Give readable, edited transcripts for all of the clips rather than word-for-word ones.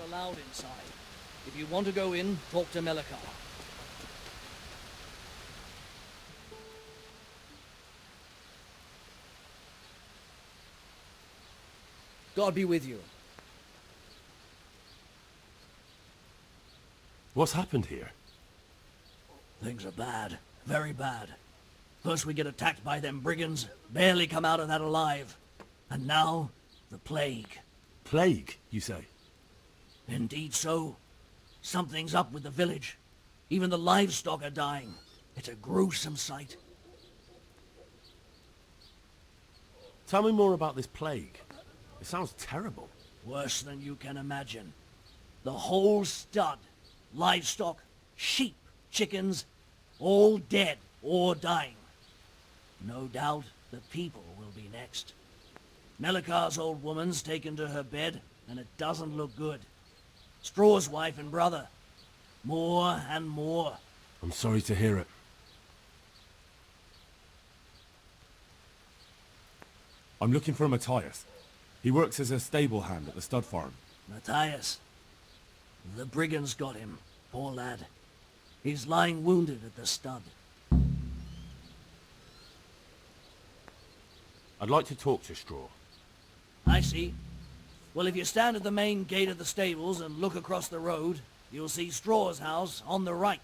allowed inside. If you want to go in, talk to Melikar. God be with you. What's happened here? Things are bad. Very bad. First we get attacked by them brigands, barely come out of that alive. And now, the plague. Plague, you say? Indeed so. Something's up with the village. Even the livestock are dying. It's a gruesome sight. Tell me more about this plague. It sounds terrible. Worse than you can imagine. The whole stud, livestock, sheep, chickens, all dead or dying. No doubt the people will be next. Melikar's old woman's taken to her bed, and it doesn't look good. Straw's wife and brother. More and more. I'm sorry to hear it. I'm looking for Matthias. He works as a stable hand at the stud farm. Matthias. The brigands got him, poor lad. He's lying wounded at the stud. I'd like to talk to Straw. I see. Well, if you stand at the main gate of the stables and look across the road, you'll see Straw's house on the right.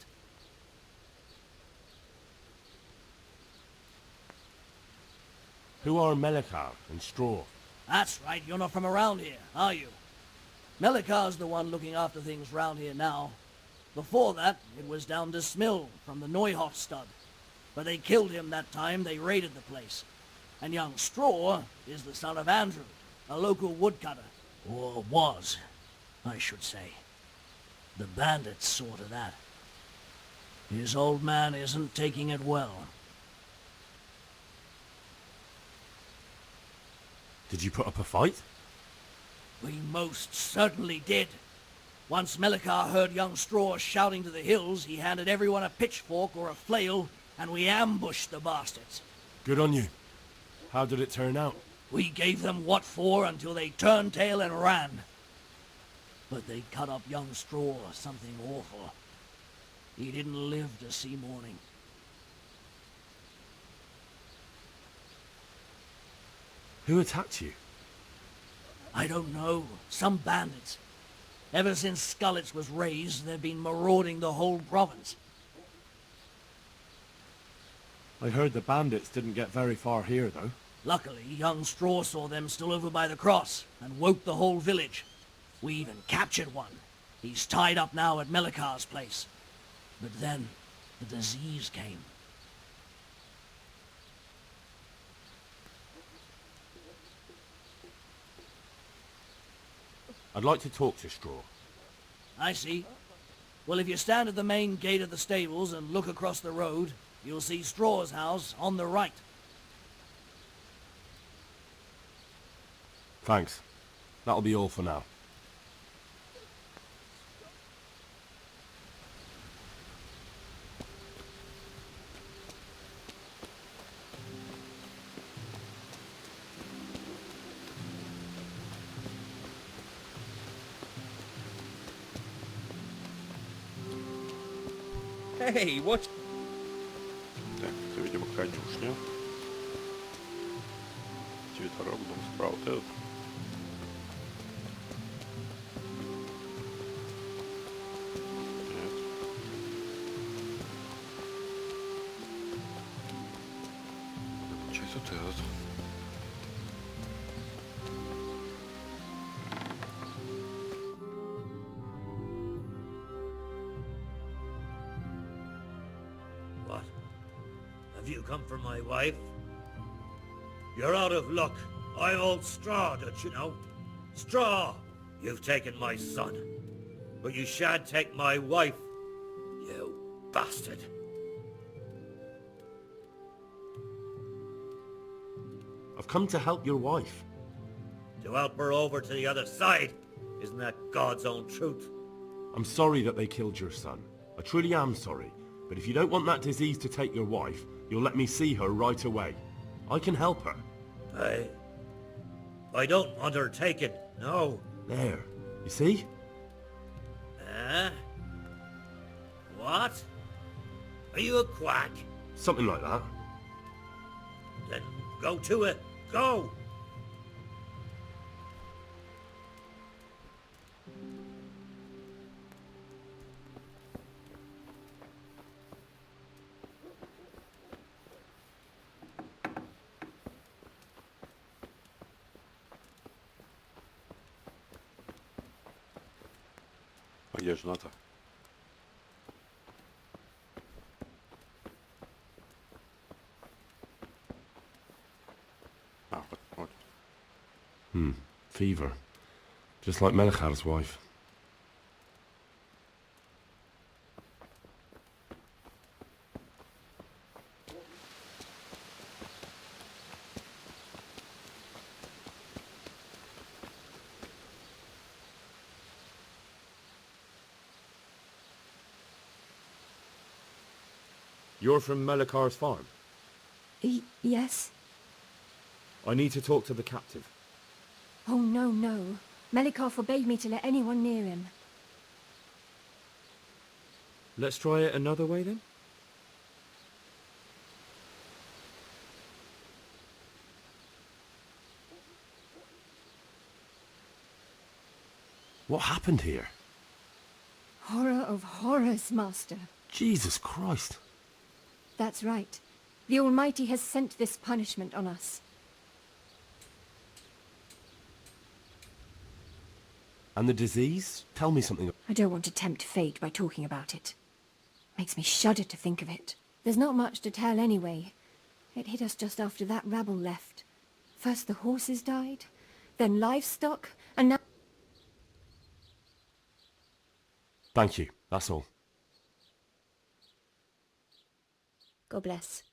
Who are Melikar and Straw? That's right, you're not from around here, are you? Melikar's the one looking after things round here now. Before that, it was down to Smill from the Neuhoff stud. But they killed him that time they raided the place. And young Straw is the son of Andrew, a local woodcutter. Or was, I should say. The bandits saw to that. His old man isn't taking it well. Did you put up a fight? We most certainly did. Once Melikar heard young Straw shouting to the hills, he handed everyone a pitchfork or a flail, and we ambushed the bastards. Good on you. How did it turn out? We gave them what for until they turned tail and ran. But they cut up young Straw something awful. He didn't live to see morning. Who attacked you? I don't know. Some bandits. Ever since Skullets was raised, they've been marauding the whole province. I heard the bandits didn't get very far here, though. Luckily, young Straw saw them still over by the cross and woke the whole village. We even captured one. He's tied up now at Melikar's place. But then, the disease came. I'd like to talk to Straw. I see. Well, if you stand at the main gate of the stables and look across the road, you'll see Straw's house on the right. Thanks. That'll be all for now. Hey, what? Так, это, видимо, конюшня. Цветорог, дом справа. Вот этот. Нет. Получается, вот этот. What? Have you come for my wife? You're out of luck. I'm old Straw, don't you know? Straw! You've taken my son. But you shan't take my wife. You bastard. I've come to help your wife. To help her over to the other side. Isn't that God's own truth? I'm sorry that they killed your son. I truly am sorry. But if you don't want that disease to take your wife, you'll let me see her right away. I can help her. I don't want her taken, no. There. You see? Huh? What? Are you a quack? Something like that. Then go to it. Go! А где жена-то? А, вот. Fever. Just like Melikhar's wife. You're from Melikhar's farm? Yes? I need to talk to the captive. Oh, no, no. Melikar forbade me to let anyone near him. Let's try it another way then? What happened here? Horror of horrors, Master. Jesus Christ. That's right. The Almighty has sent this punishment on us. And the disease? Tell me something. I don't want to tempt fate by talking about it. Makes me shudder to think of it. There's not much to tell anyway. It hit us just after that rabble left. First the horses died, then livestock, and now... Thank you, that's all. God bless.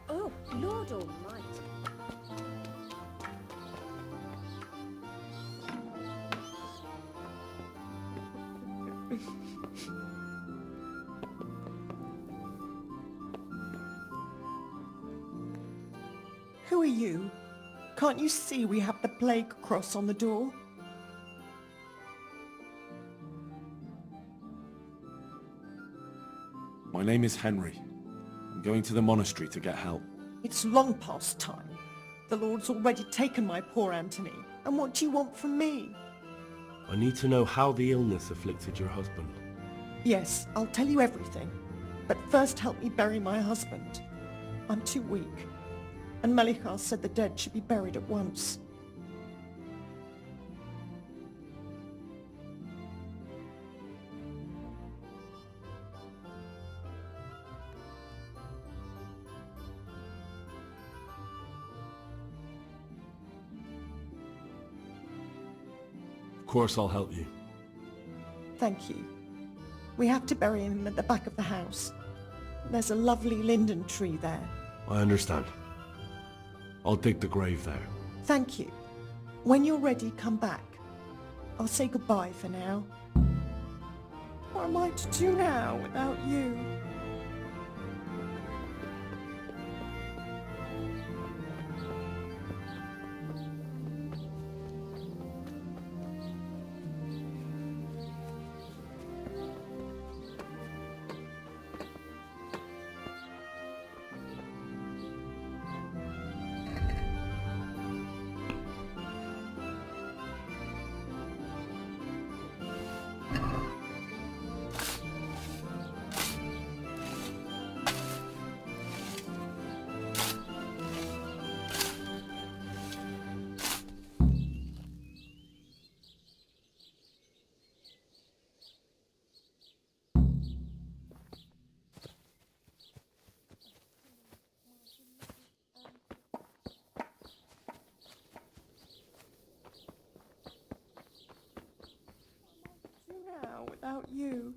Oh, Lord Almighty. Who are you? Can't you see we have the plague cross on the door? My name is Henry. I'm going to the monastery to get help. It's long past time. The Lord's already taken my poor Anthony. And what do you want from me? I need to know how the illness afflicted your husband. Yes, I'll tell you everything. But first help me bury my husband. I'm too weak. And Melikar said the dead should be buried at once. Of course I'll help you. Thank you. We have to bury him at the back of the house. There's a lovely linden tree there. I understand. I'll dig the grave there. Thank you. When you're ready, come back. I'll say goodbye for now. What am I to do now without you? Now without you.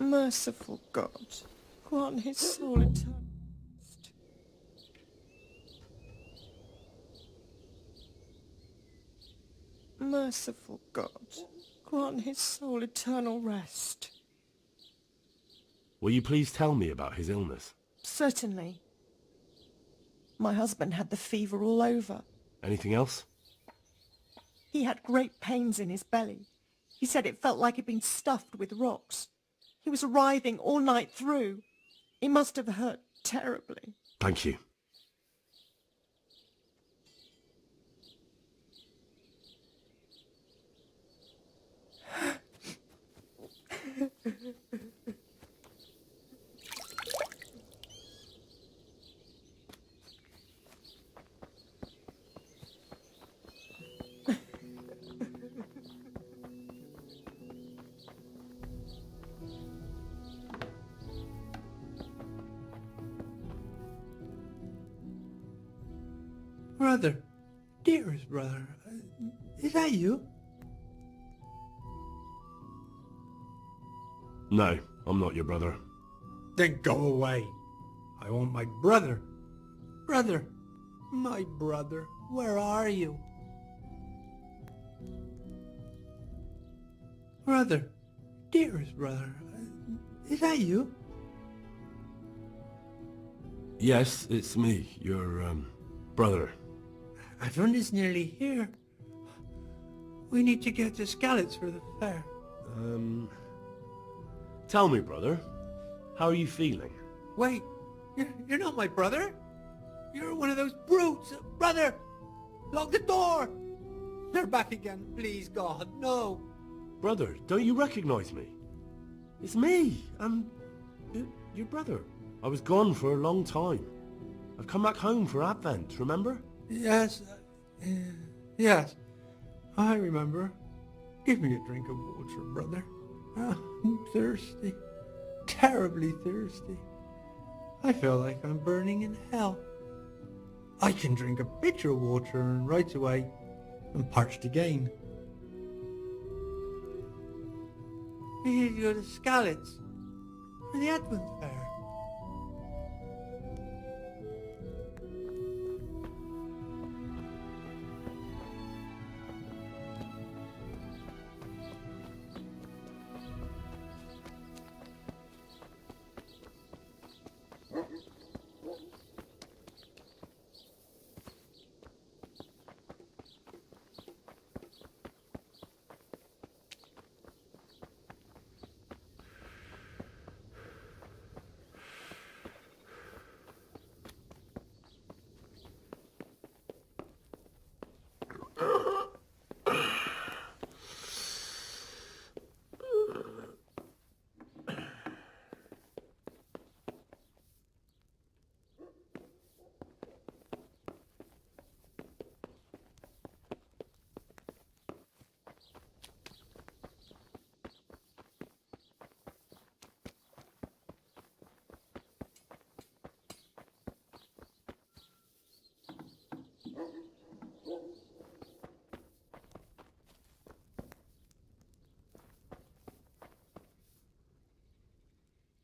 Merciful God, grant his soul eternal rest. Merciful God, grant his soul eternal rest. Will you please tell me about his illness? Certainly. My husband had the fever all over. Anything else? He had great pains in his belly. He said it felt like he'd been stuffed with rocks. He was writhing all night through. It must have hurt terribly. Thank you. Brother, dearest brother, is that you? No, I'm not your brother. Then go away. I want my brother. Brother, my brother, where are you? Brother, dearest brother, is that you? Yes, it's me, your, brother. Everyone is nearly here. We need to get to Skalitz for the fair. Tell me, brother, how are you feeling? Wait, you're not my brother? You're one of those brutes! Brother! Lock the door! They're back again, please God, no! Brother, don't you recognize me? It's me, your brother. I was gone for a long time. I've come back home for Advent, remember? Yes, yes, I remember. Give me a drink of water, brother. I'm thirsty, terribly thirsty. I feel like I'm burning in hell. I can drink a pitcher of water and right away I'm parched again. We need to go to Skalitz for the Advent fair.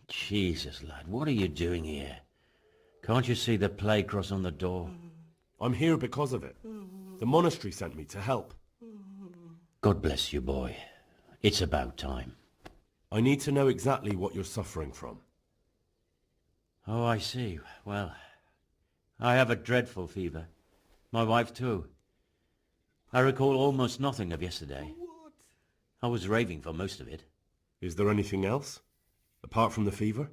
Jesus, lad, what are you doing here? Can't you see the plague cross on the door? I'm here because of it. The monastery sent me to help. God bless you, boy. It's about time. I need to know exactly what you're suffering from. Oh, I see. Well, I have a dreadful fever. My wife too. I recall almost nothing of yesterday. I was raving for most of it. Is there anything else? Apart from the fever?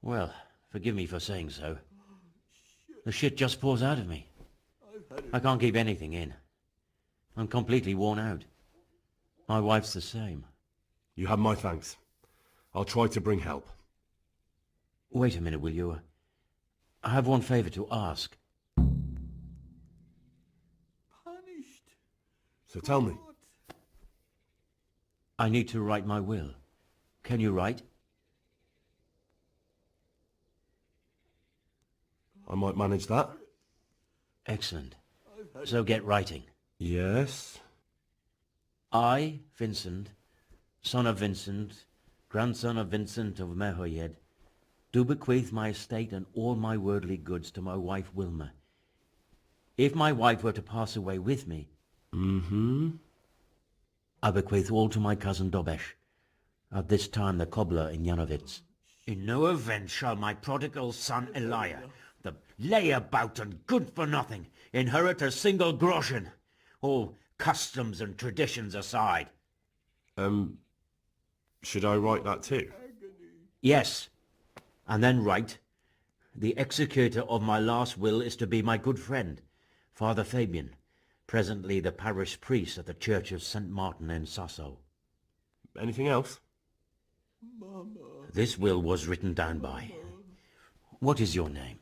Well, forgive me for saying so. The shit just pours out of me. I can't keep anything in. I'm completely worn out. My wife's the same. You have my thanks. I'll try to bring help. Wait a minute, will you? I have one favor to ask. Punished. So tell me. I need to write my will. Can you write? I might manage that. Excellent. So get writing. Yes. I, Vincent, son of Vincent, grandson of Vincent of Mrhoedach, do bequeath my estate and all my worldly goods to my wife Wilma. If my wife were to pass away with me, I bequeath all to my cousin Dobesh, at this time the cobbler in Janovitz. In no event shall my prodigal son Elia, the layabout and good-for-nothing, inherit a single groschen, all customs and traditions aside. Should I write that too? Yes, and then write, the executor of my last will is to be my good friend, Father Fabian, presently the parish priest at the Church of St. Martin in Sasso. Anything else? This will was written down by. What is your name?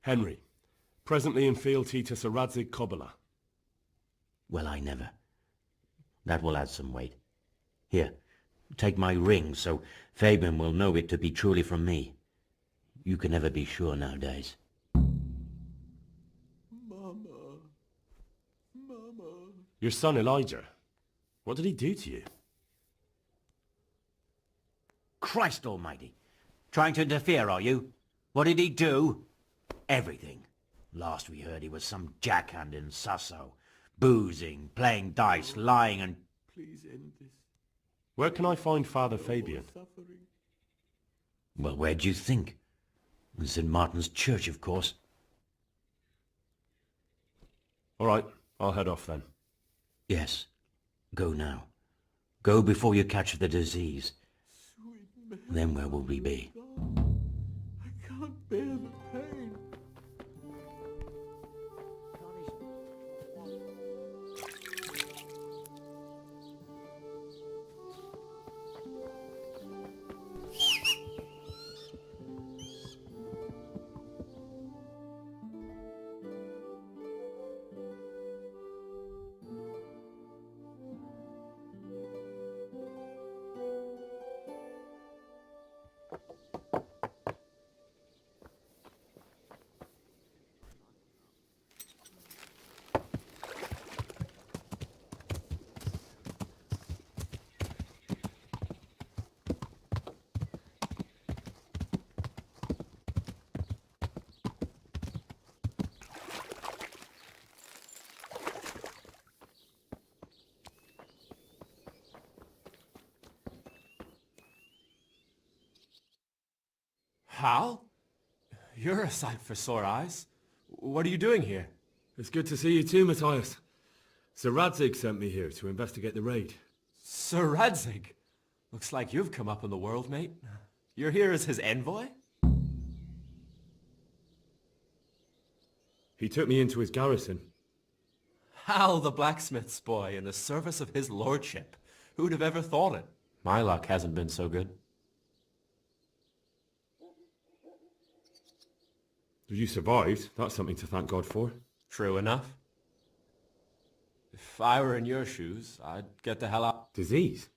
Henry. Presently in fealty to Sir Radzig Kobyla. Well, I never. That will add some weight. Here, take my ring, so Fabian will know it to be truly from me. You can never be sure nowadays. Your son Elijah. What did he do to you? Christ almighty! Trying to interfere, are you? What did he do? Everything. Last we heard he was some jackhand in Sasso. Boozing, playing dice, lying and... Please end this. Where can I find Father Fabian? Suffering. Well, where do you think? In St. Martin's Church, of course. All right, I'll head off then. Yes. Go now. Go before you catch the disease. Then where will we be? I can't bear the pain. Hal? You're a sight for sore eyes. What are you doing here? It's good to see you too, Matthias. Sir Radzig sent me here to investigate the raid. Sir Radzig? Looks like you've come up in the world, mate. You're here as his envoy? He took me into his garrison. Hal the blacksmith's boy in the service of his lordship. Who'd have ever thought it? My luck hasn't been so good. You survived. That's something to thank God for. True enough. If I were in your shoes, I'd get the hell out. Disease?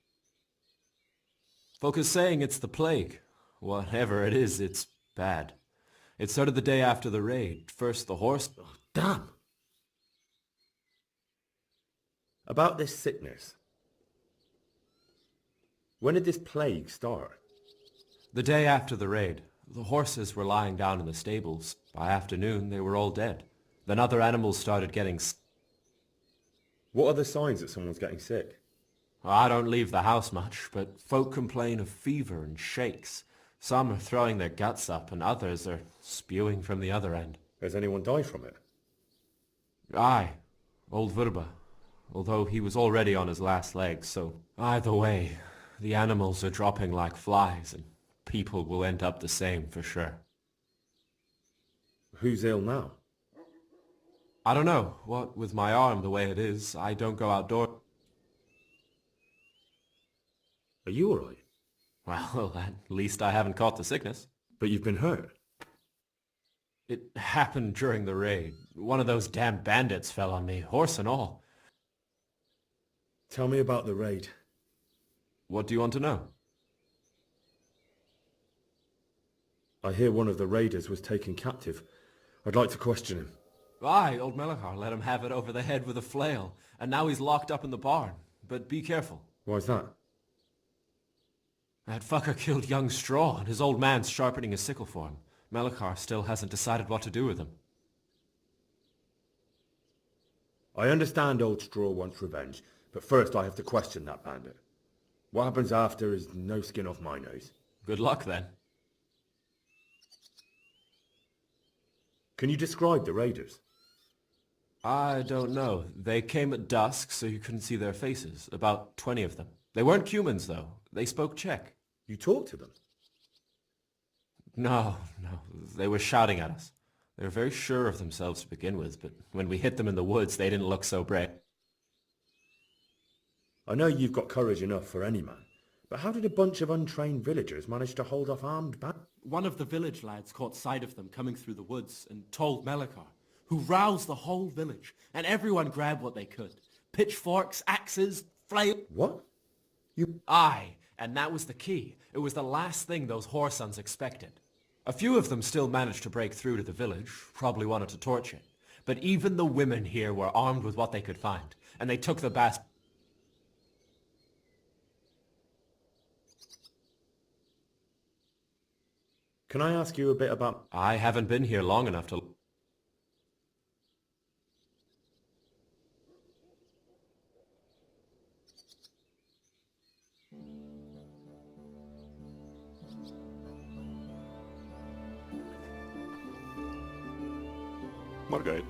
Folk are saying it's the plague. Whatever it is, it's bad. It started the day after the raid. First the horse... Oh, damn! About this sickness. When did this plague start? The day after the raid. The horses were lying down in the stables. By afternoon, they were all dead. Then other animals started getting... What are the signs that someone's getting sick? I don't leave the house much, but folk complain of fever and shakes. Some are throwing their guts up, and others are spewing from the other end. Has anyone died from it? Aye, old Verba. Although he was already on his last legs, so... Either way, the animals are dropping like flies, and people will end up the same for sure. Who's ill now? I don't know. What with my arm the way it is, I don't go outdoors. Are you alright? Well, at least I haven't caught the sickness. But you've been hurt. It happened during the raid. One of those damn bandits fell on me, horse and all. Tell me about the raid. What do you want to know? I hear one of the raiders was taken captive. I'd like to question him. Aye, old Melechar let him have it over the head with a flail, and now he's locked up in the barn. But be careful. Why's that? That fucker killed young Straw, and his old man's sharpening his sickle for him. Melikar still hasn't decided what to do with him. I understand old Straw wants revenge, but first I have to question that bandit. What happens after is no skin off my nose. Good luck, then. Can you describe the raiders? I don't know. They came at dusk, so you couldn't see their faces. About 20 of them. They weren't humans, though. They spoke Czech. You talked to them? No. They were shouting at us. They were very sure of themselves to begin with, but when we hit them in the woods, they didn't look so brave. I know you've got courage enough for any man, but how did a bunch of untrained villagers manage to hold off armed bandits? One of the village lads caught sight of them coming through the woods and told Melikar, who roused the whole village, and everyone grabbed what they could. Pitchforks, axes, flail... What? Aye, and that was the key. It was the last thing those whoresons expected. A few of them still managed to break through to the village, probably wanted to torch it. But even the women here were armed with what they could find, and they took the Can I ask you a bit about... I haven't been here long enough to... Margate.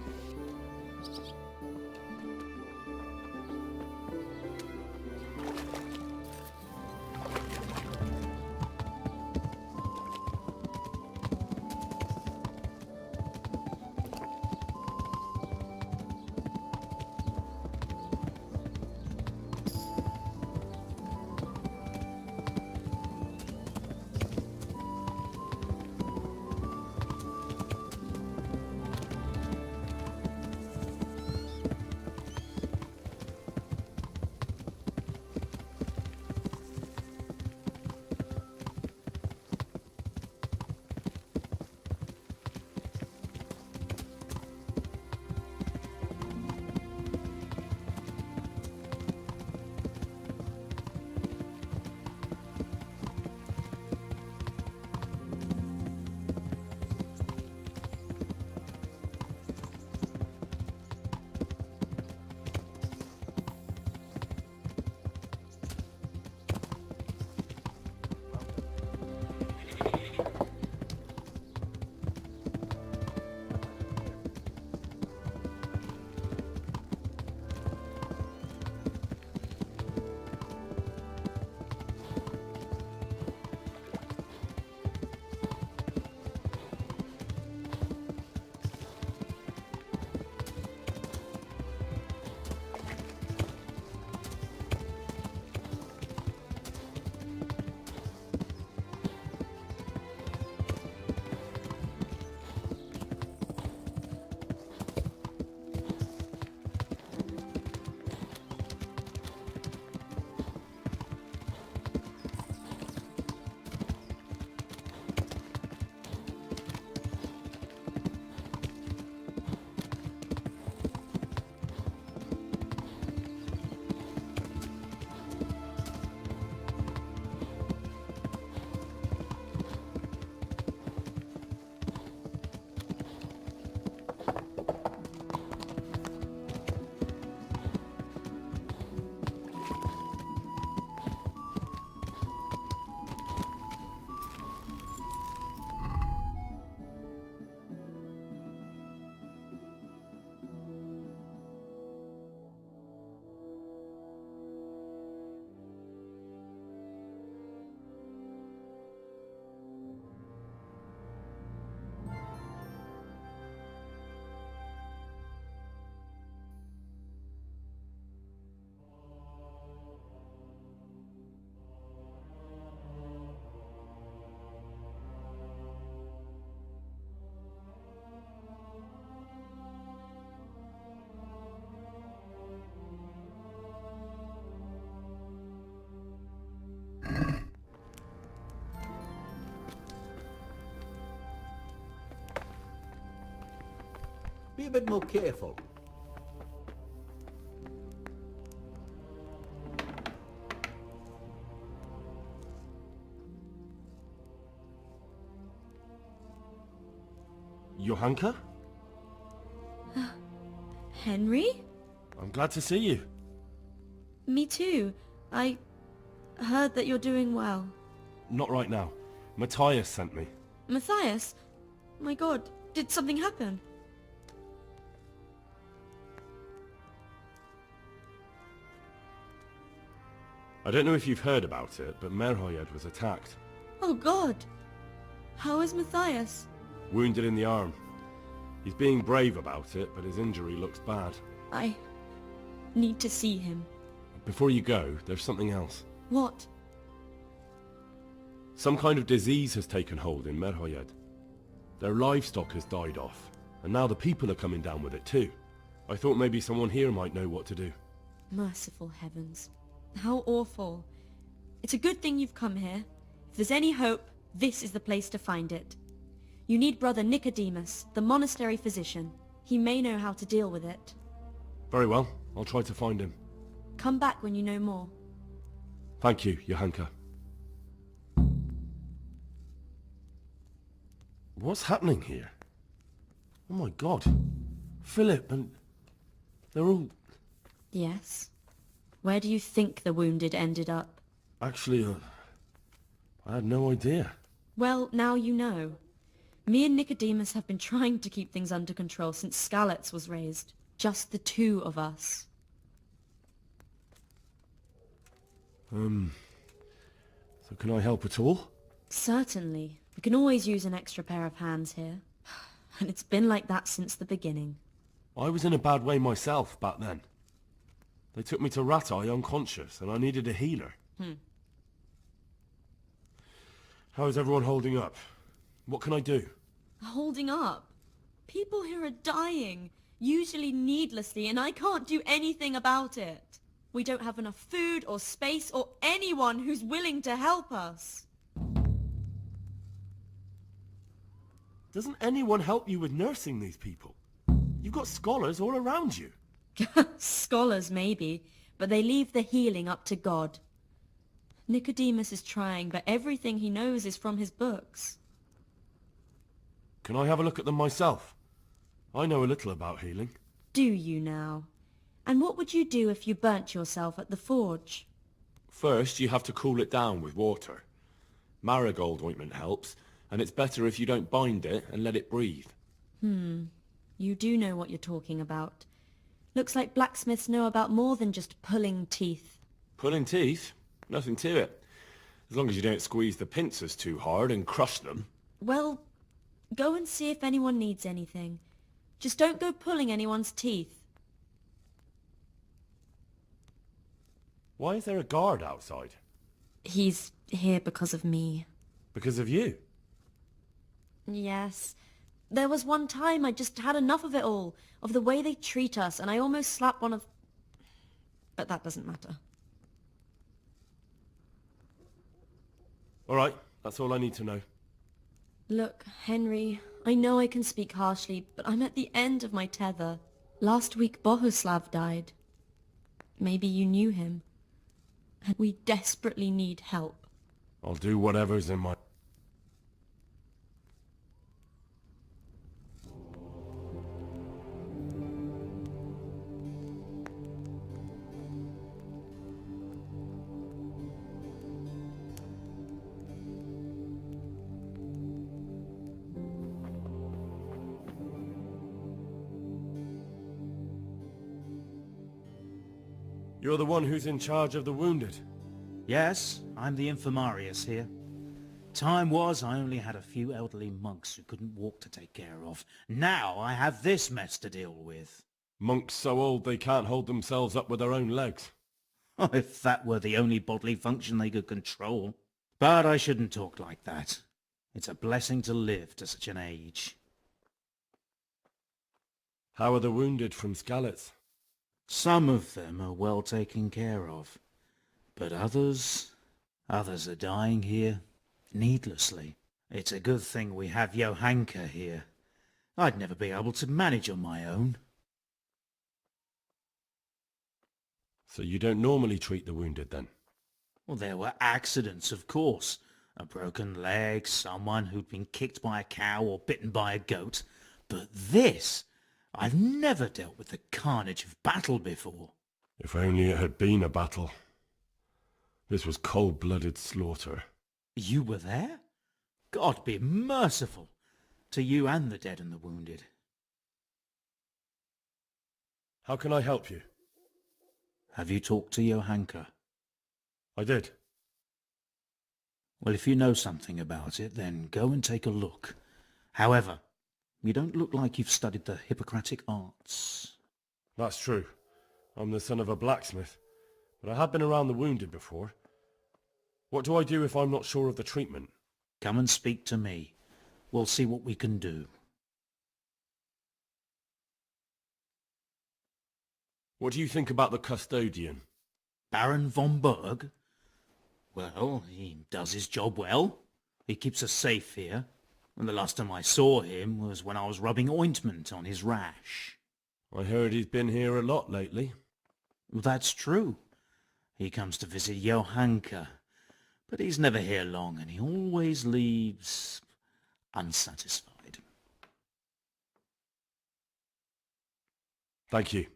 Be a bit more careful. Johanka? Henry? I'm glad to see you. Me too. I heard that you're doing well. Not right now. Matthias sent me. Matthias? My god, did something happen? I don't know if you've heard about it, but Mrhoedach was attacked. Oh god! How is Matthias? Wounded in the arm. He's being brave about it, but his injury looks bad. I need to see him. Before you go, there's something else. What? Some kind of disease has taken hold in Mrhoedach. Their livestock has died off, and now the people are coming down with it too. I thought maybe someone here might know what to do. Merciful heavens. How awful. It's a good thing you've come here. If there's any hope, this is the place to find it. You need Brother Nicodemus, the monastery physician. He may know how to deal with it. Very well, I'll try to find him. Come back when you know more. Thank you, Johanka. What's happening here? Oh my god. Philip and... they're all... Yes? Where do you think the wounded ended up? Actually, I had no idea. Well, now you know. Me and Nicodemus have been trying to keep things under control since Skalitz was raised. Just the two of us. So can I help at all? Certainly. We can always use an extra pair of hands here. And it's been like that since the beginning. I was in a bad way myself back then. They took me to Ratai unconscious, and I needed a healer. How is everyone holding up? What can I do? Holding up? People here are dying, usually needlessly, and I can't do anything about it. We don't have enough food or space or anyone who's willing to help us. Doesn't anyone help you with nursing these people? You've got scholars all around you. Scholars, maybe, but they leave the healing up to God. Nicodemus is trying, but everything he knows is from his books. Can I have a look at them myself? I know a little about healing. Do you now? And what would you do if you burnt yourself at the forge? First, you have to cool it down with water. Marigold ointment helps, and it's better if you don't bind it and let it breathe. You do know what you're talking about. Looks like blacksmiths know about more than just pulling teeth. Pulling teeth? Nothing to it. As long as you don't squeeze the pincers too hard and crush them. Well, go and see if anyone needs anything. Just don't go pulling anyone's teeth. Why is there a guard outside? He's here because of me. Because of you? Yes. There was one time I just had enough of it all, of the way they treat us, and I almost slapped one of... But that doesn't matter. All right, that's all I need to know. Look, Henry, I know I can speak harshly, but I'm at the end of my tether. Last week Bohuslav died. Maybe you knew him. And we desperately need help. I'll do whatever's in my... You're the one who's in charge of the wounded. Yes, I'm the infirmarius here. Time was I only had a few elderly monks who couldn't walk to take care of. Now I have this mess to deal with. Monks so old they can't hold themselves up with their own legs. Oh, if that were the only bodily function they could control. But I shouldn't talk like that. It's a blessing to live to such an age. How are the wounded from Skalitz? Some of them are well taken care of. But others are dying here, needlessly. It's a good thing we have Johanka here. I'd never be able to manage on my own. So you don't normally treat the wounded then? Well, there were accidents, of course. A broken leg, someone who'd been kicked by a cow or bitten by a goat. But this... I've never dealt with the carnage of battle before. If only it had been a battle. This was cold-blooded slaughter. You were there? God be merciful to you and the dead and the wounded. How can I help you? Have you talked to Johanka? I did. Well, if you know something about it, then go and take a look. However, you don't look like you've studied the Hippocratic arts. That's true. I'm the son of a blacksmith, but I have been around the wounded before. What do I do if I'm not sure of the treatment? Come and speak to me. We'll see what we can do. What do you think about the custodian? Baron von Berg? Well, he does his job well. He keeps us safe here. And the last time I saw him was when I was rubbing ointment on his rash. I heard he's been here a lot lately. That's true. He comes to visit Johanka. But he's never here long, and he always leaves unsatisfied. Thank you.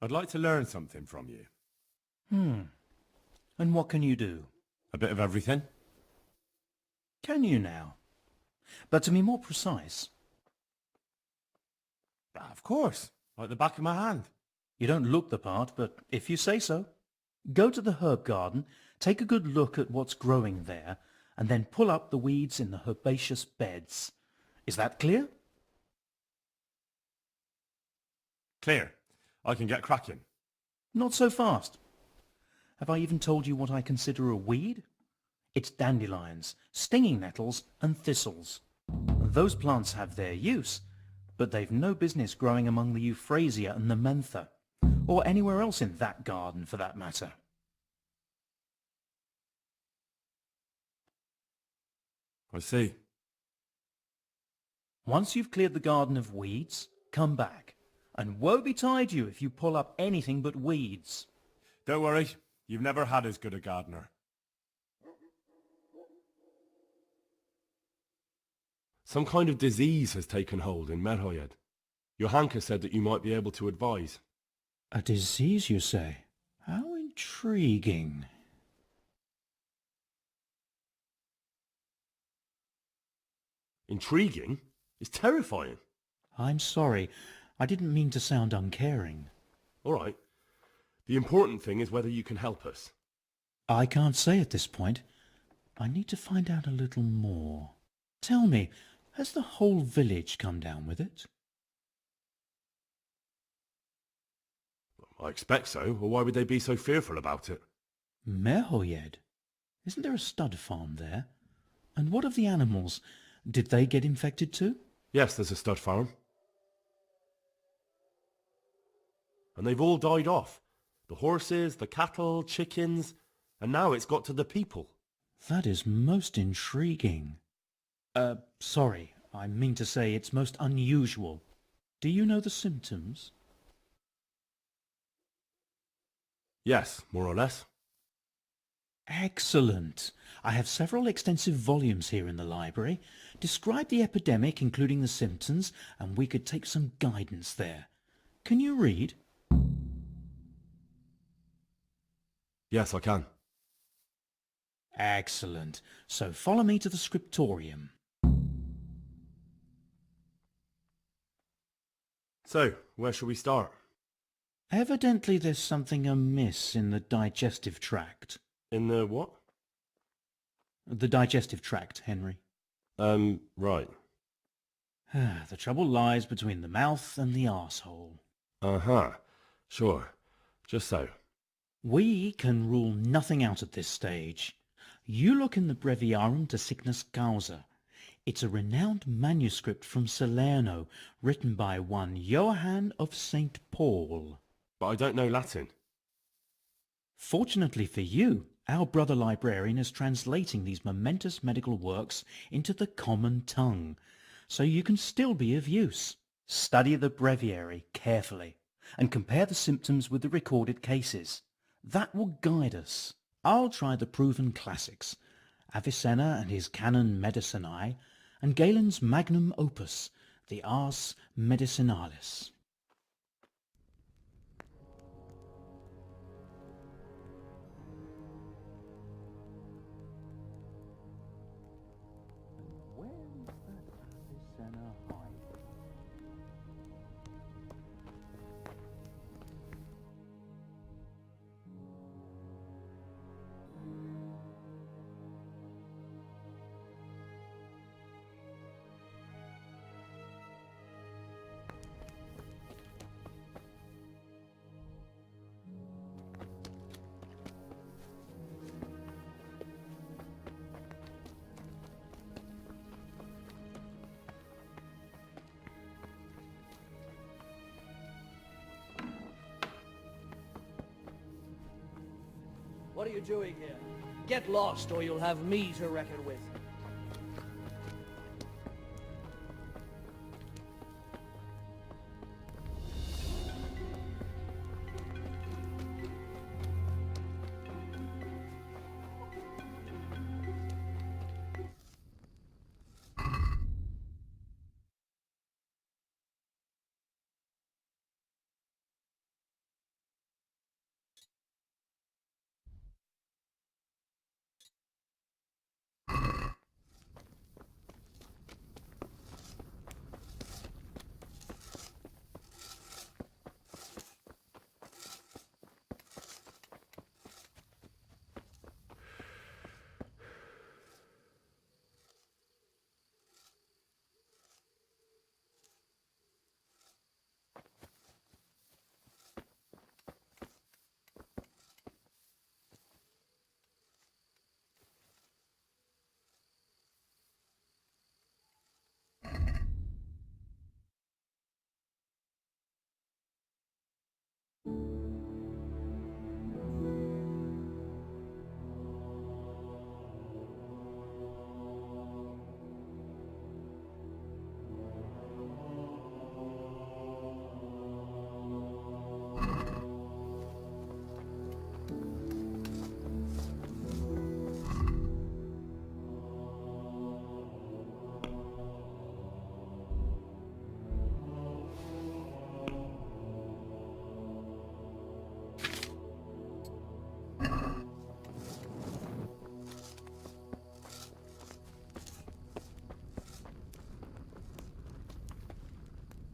I'd like to learn something from you. And what can you do? A bit of everything. Can you now? But to be more precise. Of course, like the back of my hand. You don't look the part, but if you say so. Go to the herb garden, take a good look at what's growing there, and then pull up the weeds in the herbaceous beds. Is that clear? Clear. I can get cracking. Not so fast. Have I even told you what I consider a weed? It's dandelions, stinging nettles, and thistles. Those plants have their use, but they've no business growing among the euphrasia and the mentha, or anywhere else in that garden for that matter. I see. Once you've cleared the garden of weeds, come back. And woe betide you if you pull up anything but weeds. Don't worry, you've never had as good a gardener. Some kind of disease has taken hold in Mrhoedach. Johanka said that you might be able to advise. A disease, you say? How intriguing. Intriguing? It's terrifying. I'm sorry. I didn't mean to sound uncaring. All right. The important thing is whether you can help us. I can't say at this point. I need to find out a little more. Tell me, has the whole village come down with it? I expect so, or why would they be so fearful about it? Mrhoedach? Isn't there a stud farm there? And what of the animals? Did they get infected too? Yes, there's a stud farm. And they've all died off. The horses, the cattle, chickens, and now it's got to the people. That is most intriguing. Sorry, I mean to say it's most unusual. Do you know the symptoms? Yes, more or less. Excellent. I have several extensive volumes here in the library. Describe the epidemic, including the symptoms, and we could take some guidance there. Can you read? Yes, I can. Excellent. So follow me to the scriptorium. So, where shall we start? Evidently there's something amiss in the digestive tract. In the what? The digestive tract, Henry. Right. The trouble lies between the mouth and the arsehole. Uh-huh. Sure. Just so. We can rule nothing out at this stage. You look in the Breviarium de Sickness Causa. It's a renowned manuscript from Salerno, written by one Johann of St. Paul. But I don't know Latin. Fortunately for you, our brother librarian is translating these momentous medical works into the common tongue, so you can still be of use. Study the breviary carefully, and compare the symptoms with the recorded cases. That will guide us. I'll try the proven classics, Avicenna and his Canon Medicinae, and Galen's magnum opus, the Ars Medicinalis. Where is that Avicenna hide? What are you doing here? Get lost or you'll have me to reckon with.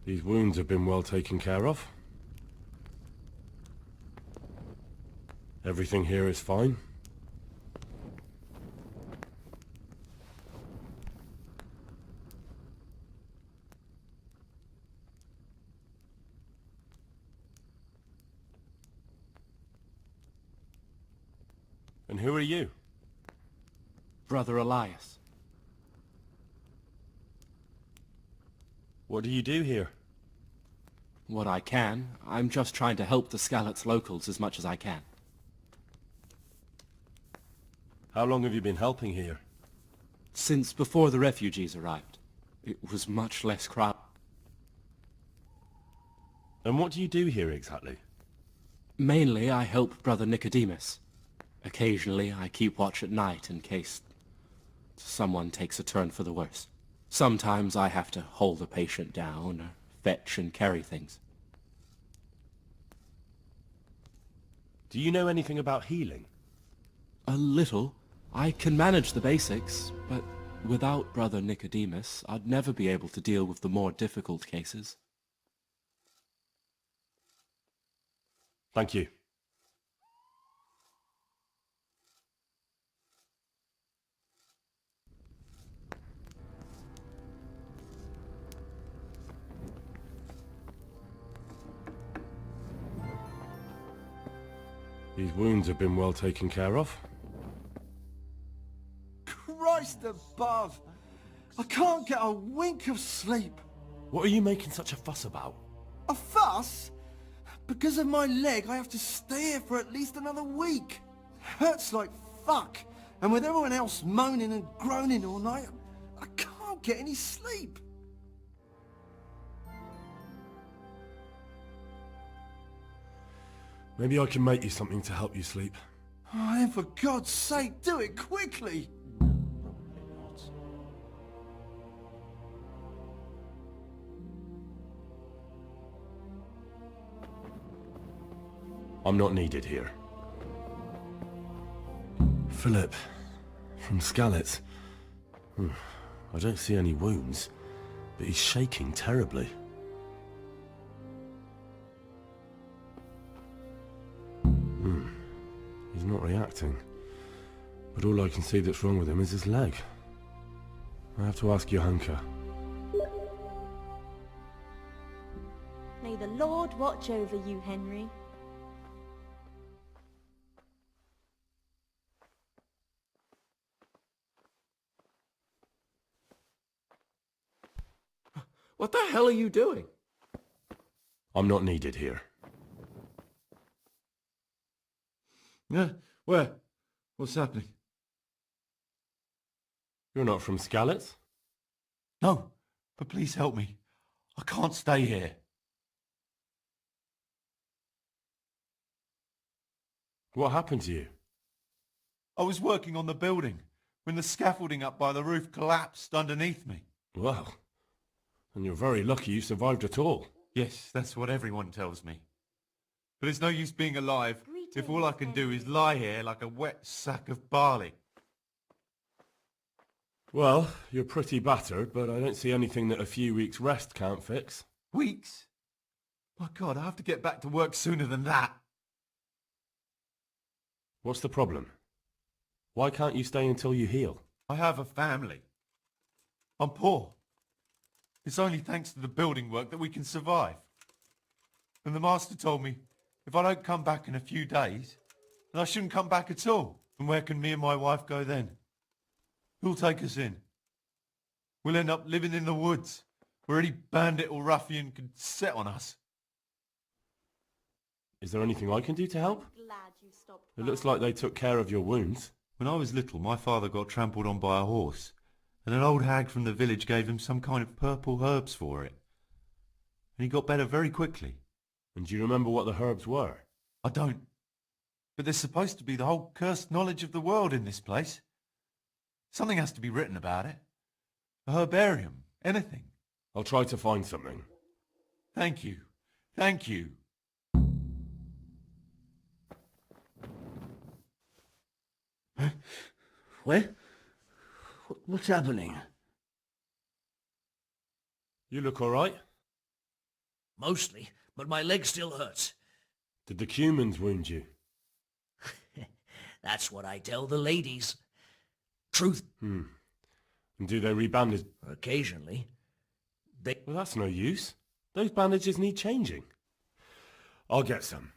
These wounds have been well taken care of. Everything here is fine. And who are you? Brother Elias. What do you do here? What I can. I'm just trying to help the Skalitz locals as much as I can. How long have you been helping here? Since before the refugees arrived. It was much less crowded. And what do you do here exactly? Mainly I help Brother Nicodemus. Occasionally I keep watch at night in case someone takes a turn for the worse. Sometimes I have to hold a patient down or fetch and carry things. Do you know anything about healing? A little. I can manage the basics, but without Brother Nicodemus, I'd never be able to deal with the more difficult cases. Thank you. These wounds have been well taken care of. Christ above! I can't get a wink of sleep. What are you making such a fuss about? A fuss? Because of my leg, I have to stay here for at least another week. Hurts like fuck. And with everyone else moaning and groaning all night, I can't get any sleep. Maybe I can make you something to help you sleep. Oh, then for God's sake, do it quickly. I'm not needed here. Philip, from Skalitz. I don't see any wounds, but he's shaking terribly. He's not reacting. But all I can see that's wrong with him is his leg. I have to ask Johanka. May the Lord watch over you, Henry. What the hell are you doing? I'm not needed here. Yeah, where? What's happening? You're not from Skalitz? No, but please help me. I can't stay here. What happened to you? I was working on the building when the scaffolding up by the roof collapsed underneath me. Well, and you're very lucky you survived at all. Yes, that's what everyone tells me. But it's no use being alive if all I can do is lie here like a wet sack of barley. Well, you're pretty battered, but I don't see anything that a few weeks' rest can't fix. Weeks? My God, I have to get back to work sooner than that. What's the problem? Why can't you stay until you heal? I have a family. I'm poor. It's only thanks to the building work that we can survive. And the master told me if I don't come back in a few days, then I shouldn't come back at all. And where can me and my wife go then? Who'll take us in? We'll end up living in the woods, where any bandit or ruffian could set on us. Is there anything I can do to help? Glad you stopped It looks like they took care of your wounds. When I was little, my father got trampled on by a horse, and an old hag from the village gave him some kind of purple herbs for it. And he got better very quickly. And do you remember what the herbs were? I don't. But there's supposed to be the whole cursed knowledge of the world in this place. Something has to be written about it. A herbarium. Anything. I'll try to find something. Thank you. Thank you. Where? What's happening? You look all right? Mostly, but my leg still hurts. Did the humans wound you? That's what I tell the ladies. Truth. And do they rebandage? Occasionally. Well, that's no use. Those bandages need changing. I'll get some.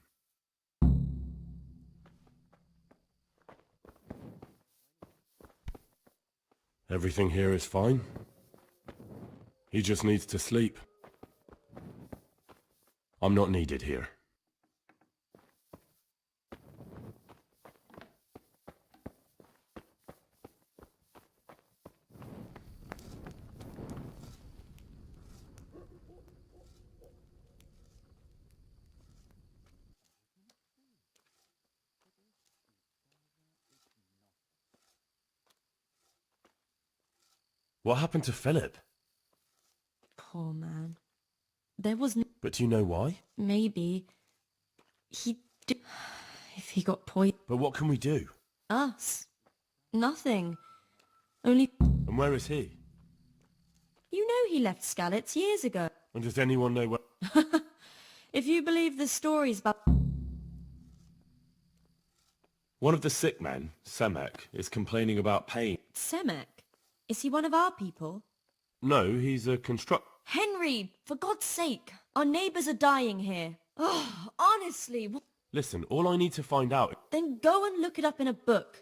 Everything here is fine. He just needs to sleep. I'm not needed here. What happened to Philip? Poor man. There was But do you know why? maybe he did. If he got poisoned. But what can we do? Us. Nothing. Only And where is he? you know he left Skalitz years ago. And does anyone know where... If you believe the stories about One of the sick men, Semek, is complaining about pain. Semek, is he one of our people? No, he's a Henry, for God's sake, our neighbours are dying here. Oh, honestly, Listen, all I need to find out... then go and look it up in a book.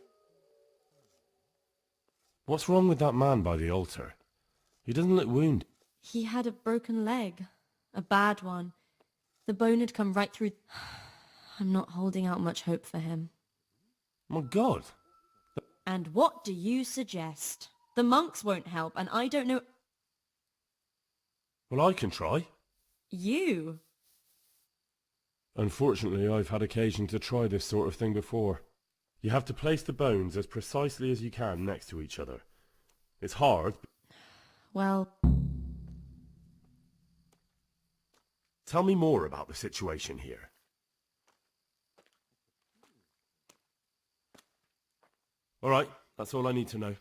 What's wrong with that man by the altar? He doesn't look wounded. He had a broken leg. A bad one. The bone had come right through... I'm not holding out much hope for him. My God! And what do you suggest? The monks won't help, and I don't know... Well, I can try. You? Unfortunately, I've had occasion to try this sort of thing before. You have to place the bones as precisely as you can next to each other. It's hard. Well... Tell me more about the situation here. All right, that's all I need to know.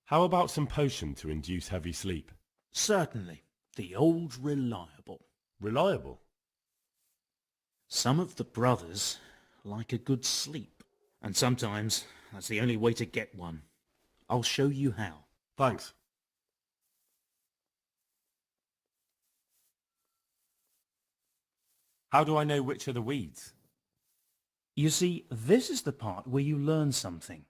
How about some potion to induce heavy sleep? Certainly. The old reliable. Reliable? Some of the brothers like a good sleep, and sometimes that's the only way to get one. I'll show you how. Thanks. How do I know which are the weeds? You see, this is the part where you learn something.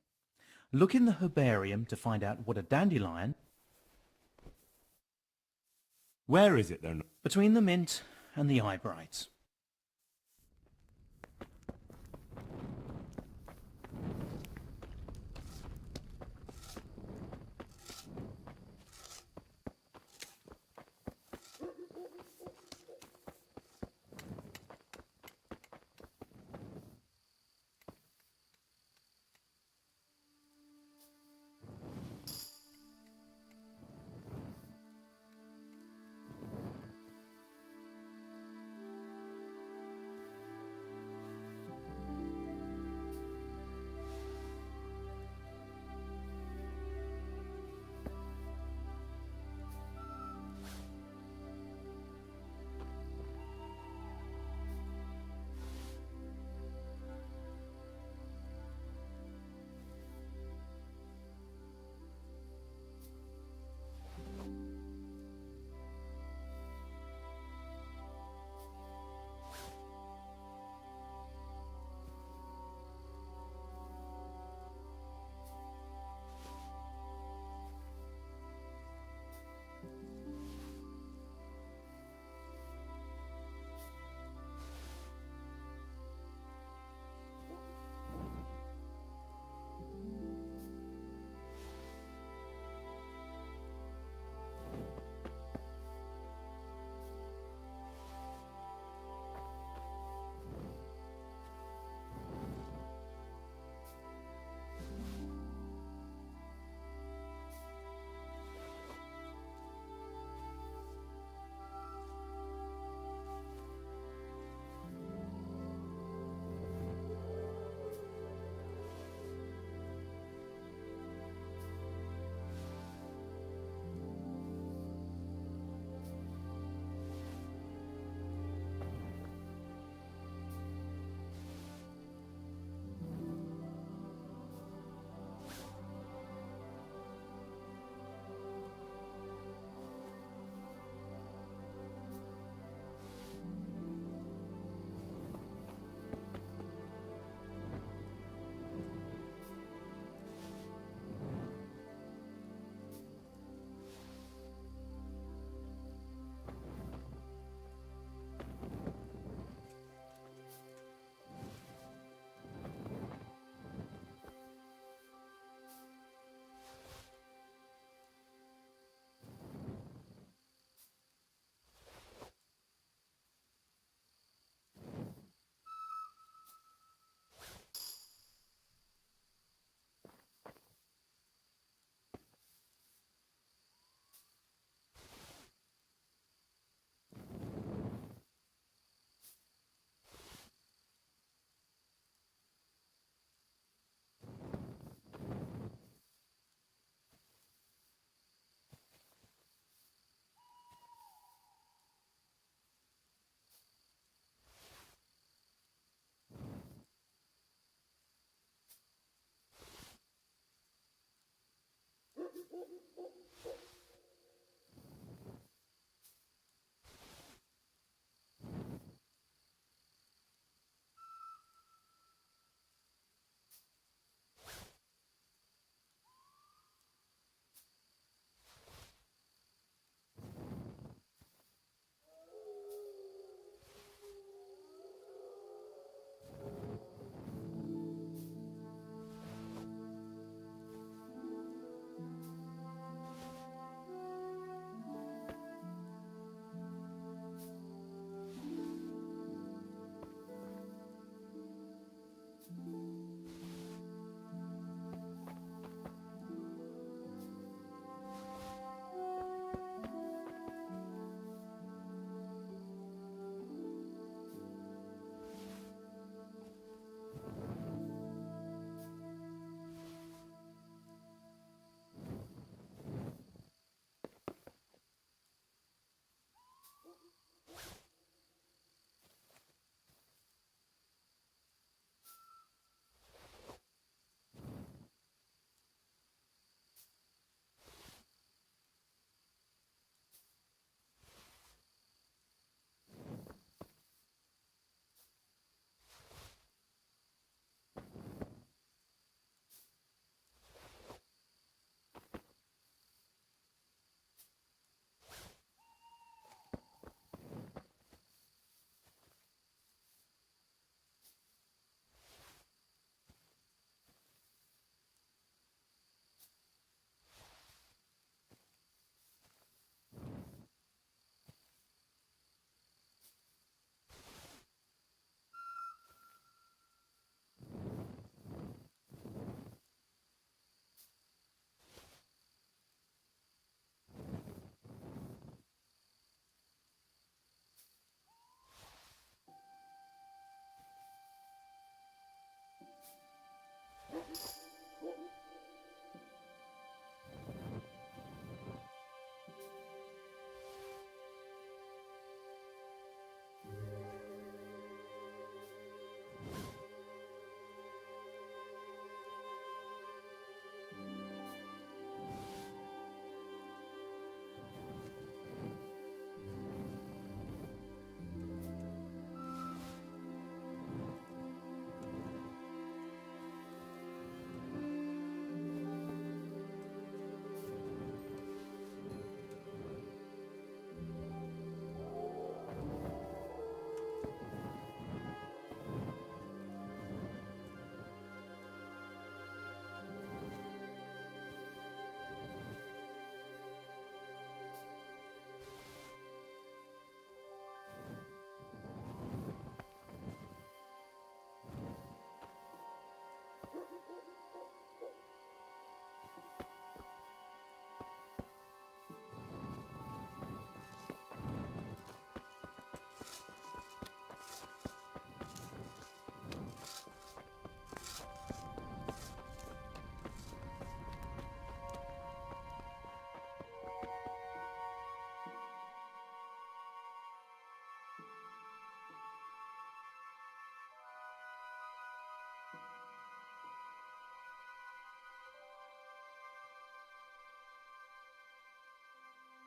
Look in the herbarium to find out what a dandelion... Where is it then? Between the mint and the eyebrights.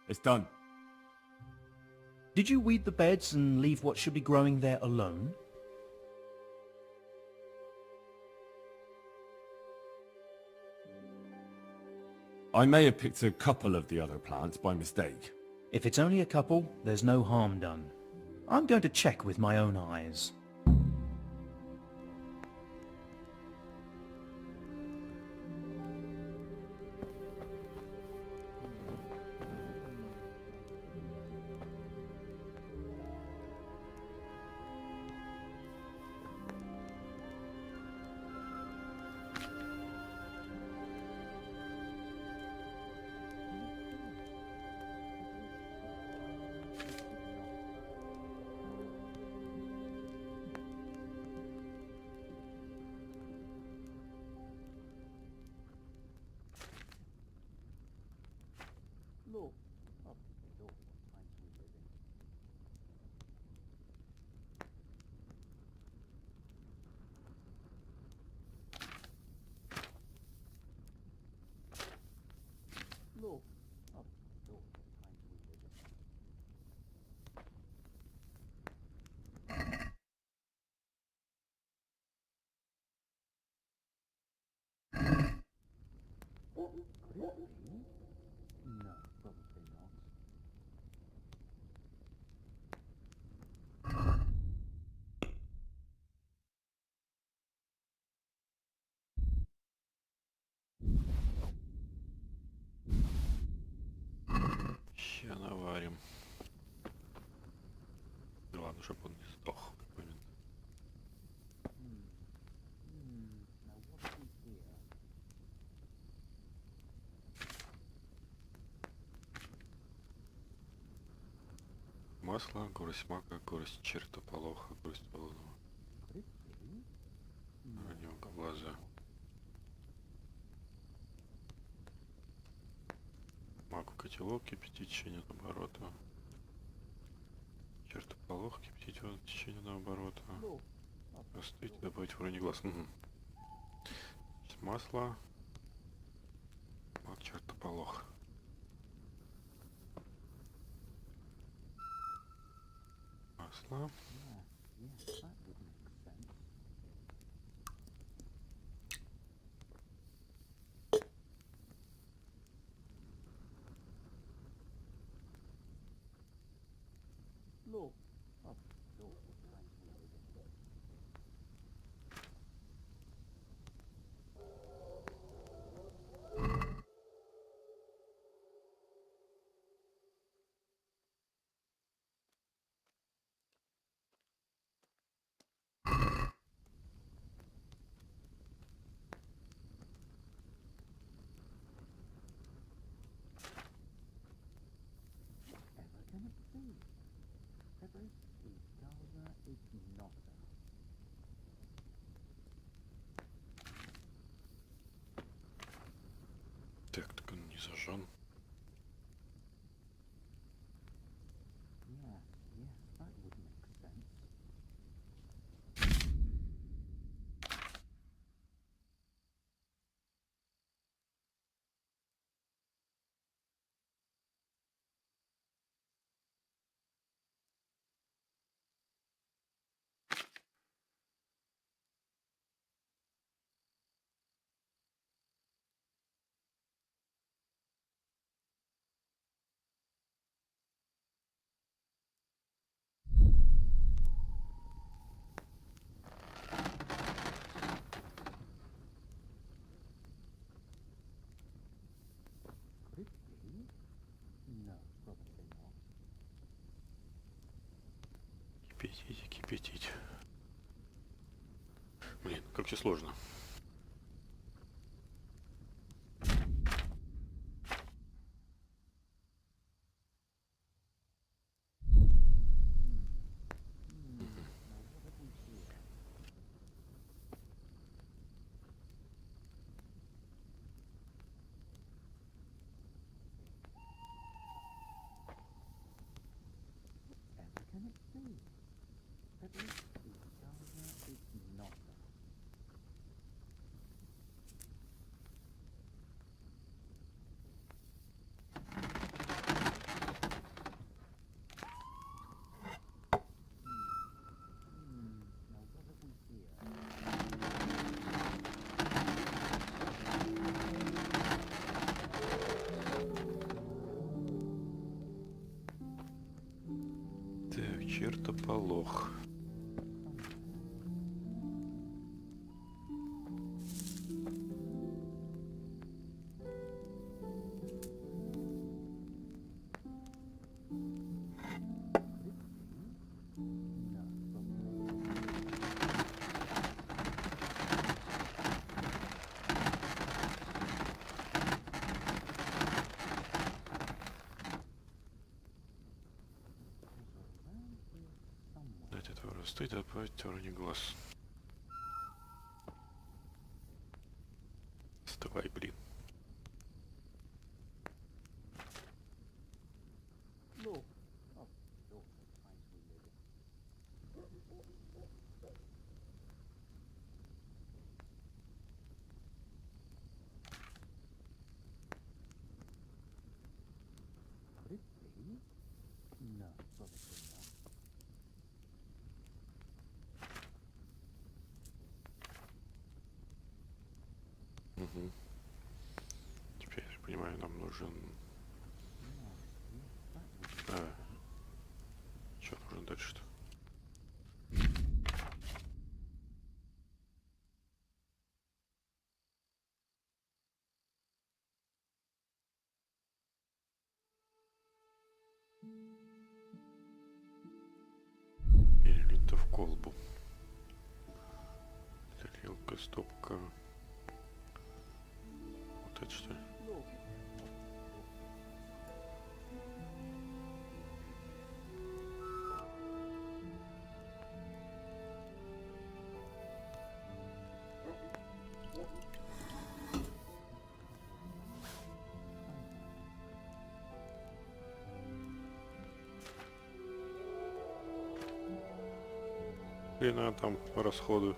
It's done. Did you weed the beds and leave what should be growing there alone? I may have picked a couple of the other plants by mistake. If it's only a couple, there's no harm done. I'm going to check with my own eyes. Ща наварим. Главное, чтобы он не сдох. Масло, горсть мака, горсть чертополоха, горсть полного. Ранёнка в глаза. Маку котелок кипятить, течение оборота. Чертополох кипятить, течение оборота. Остыть, добавить в районе глаз. Масло. Мак, чертополох. Масло. Так он не зажжен. Кипятить, кипятить. Блин, как все сложно. Чертополох. Дать этого расстыть, отправить уровень глаз. Вставай, блин. Угу. Теперь я понимаю, нам нужен... Что нужно дальше-то? Перелито в колбу. Тарелка, стопка. Вот это что ли? Блин, там расходы.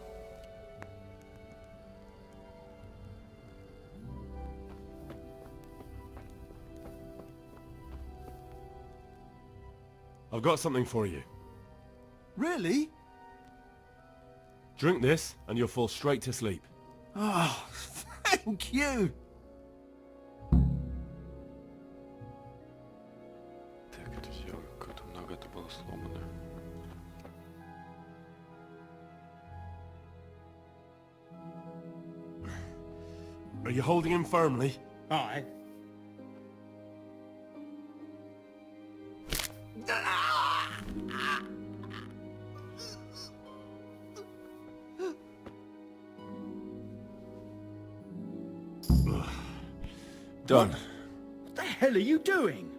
I've got something for you. Really? Drink this and you'll fall straight to sleep. Oh, thank you. Так, это сделал. Как-то много это было сломано. Are you holding him firmly? Aye. Done. What the hell are you doing?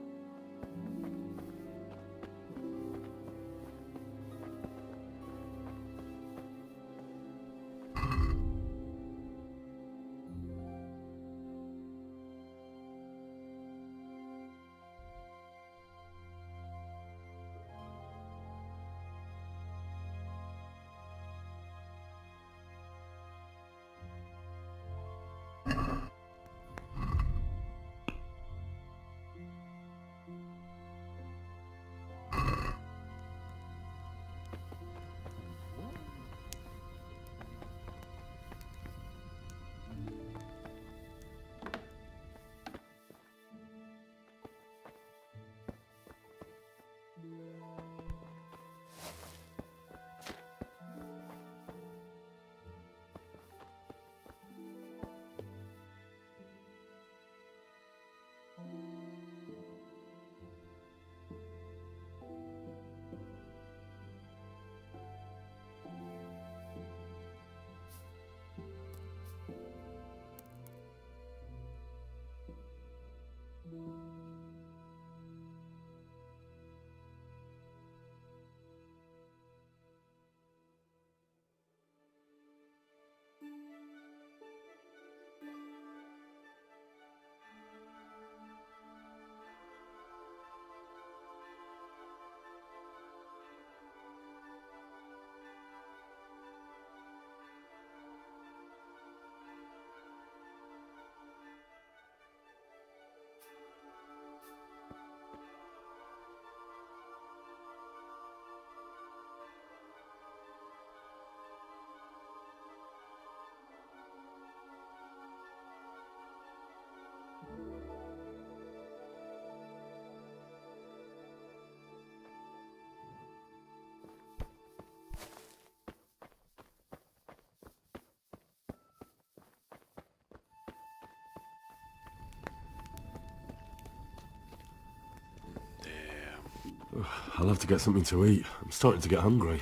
I'll have to get something to eat. I'm starting to get hungry.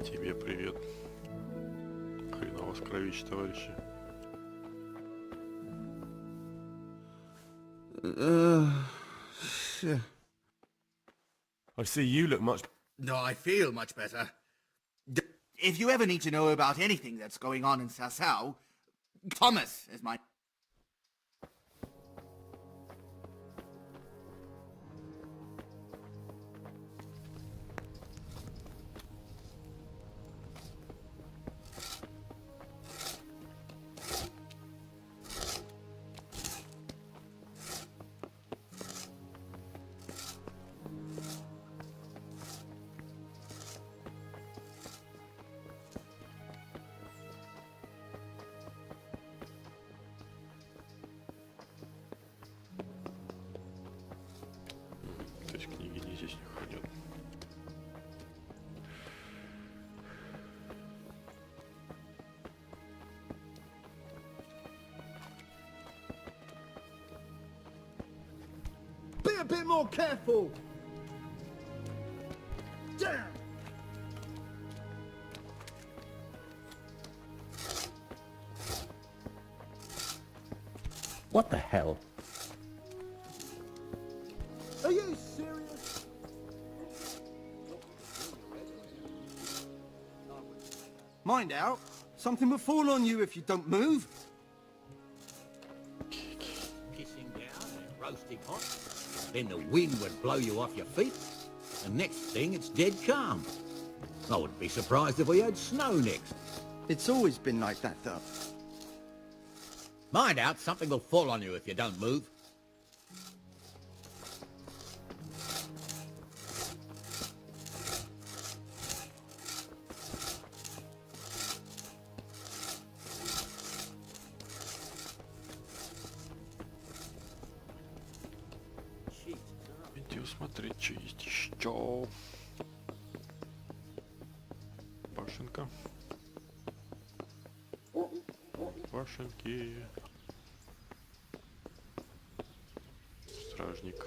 Тебе привет. Хреново скровищ, товарищи. I see you look much... No, I feel much better. If you ever need to know about anything that's going on in Sasau, Thomas is my... То есть княгини здесь не ходят. Be a bit more careful! Damn! What the hell? Are you serious? Mind out. Something will fall on you if you don't move. Pissing down and roasting hot. Then the wind would blow you off your feet. And next thing, it's dead calm. I wouldn't be surprised if we had snow next. It's always been like that, though. Mind out, something will fall on you if you don't move. Идем смотреть, что есть еще. Башенка. Башенки. Стражник.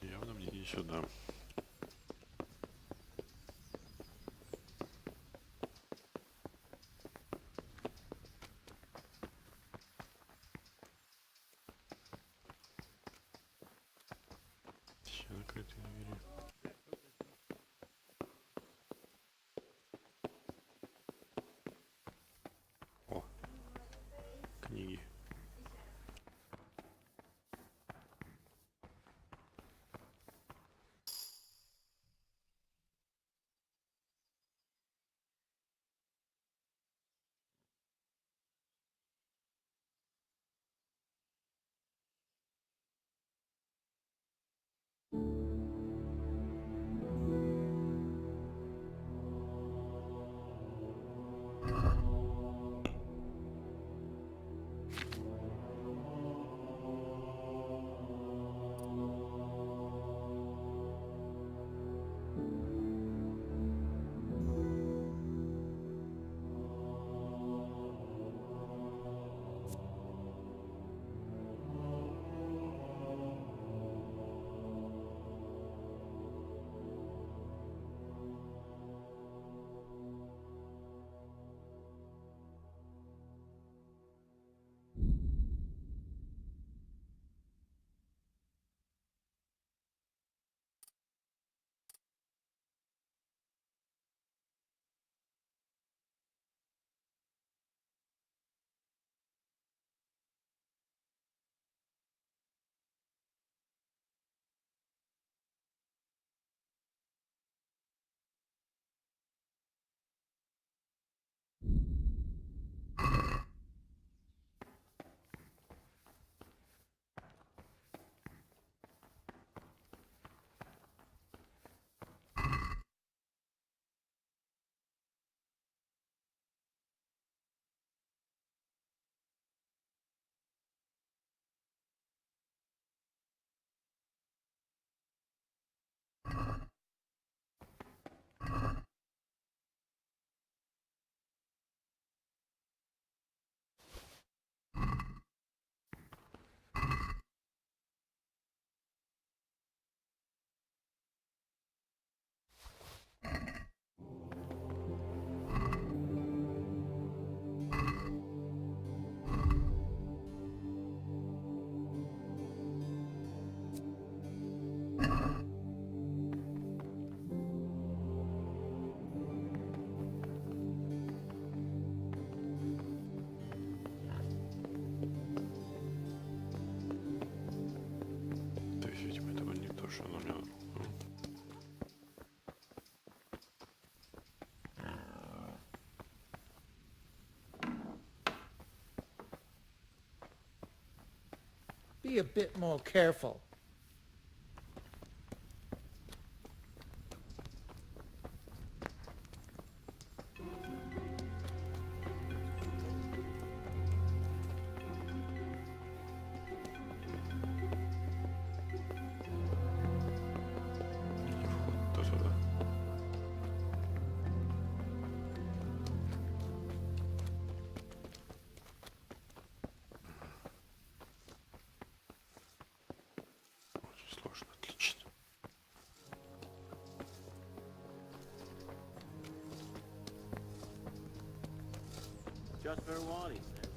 Явно мне не сюда. установили. О, книги. То есть, видимо, это было не то, что оно мне... Be a bit more careful. То-то-да. Очень сложно, отлично. Just for one, he says.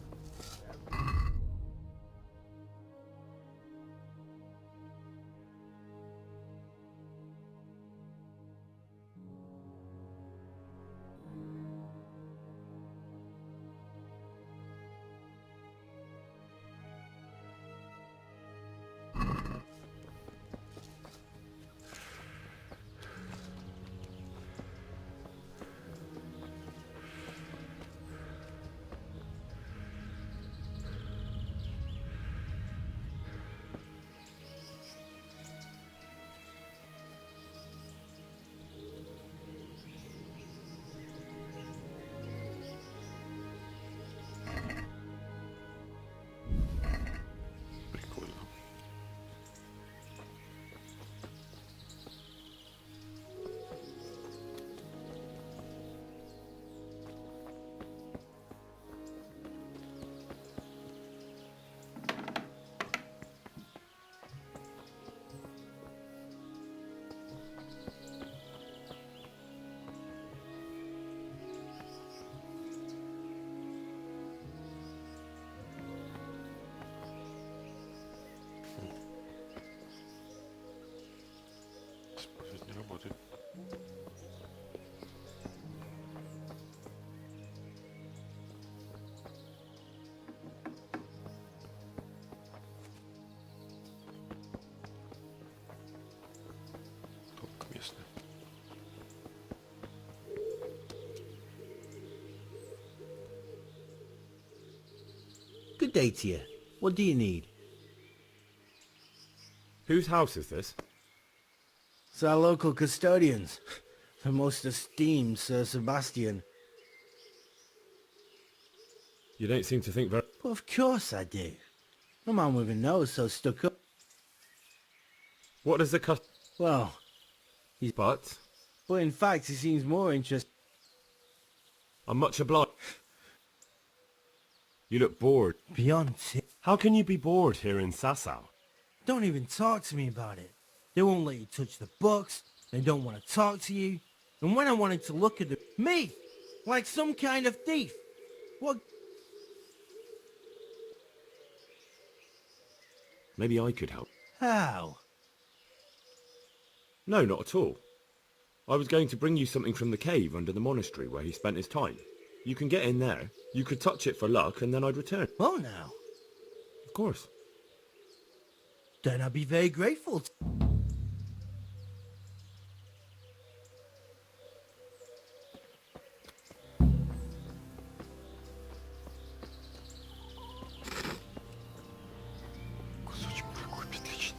day to you. What do you need? Whose house is this? It's our local custodians. The most esteemed Sir Sebastian. You don't seem to think very... Well, of course I do. No man with a nose so stuck up. What does the Well, he's... But in fact he seems more interested. I'm much obliged. You look bored. Beyond it. How can you be bored here in Sasau? Don't even talk to me about it. They won't let you touch the books. They don't want to talk to you. And when I wanted to look at me, like some kind of thief. What? Maybe I could help. How? No, not at all. I was going to bring you something from the cave under the monastery where he spent his time. You can get in there, you could touch it for luck, and then I'd return. Oh, now. Of course. Then I'd be very grateful. Кусочек такой отличный.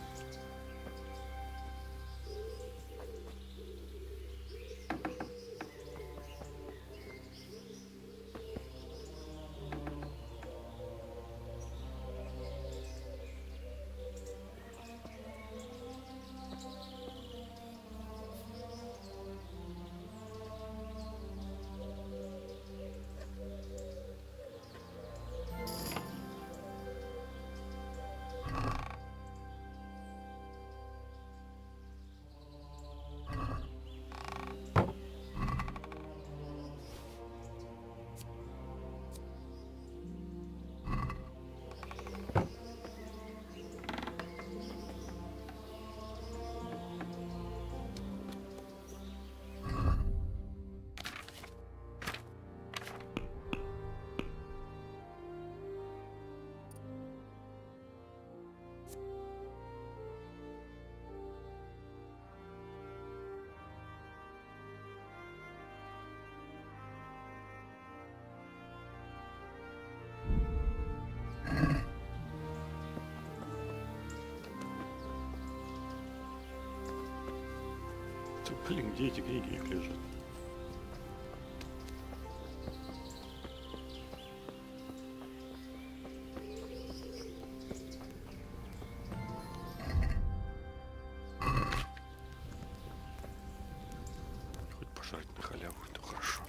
Блин, где эти книги их лежат? Хоть пожрать на халяву, это хорошо.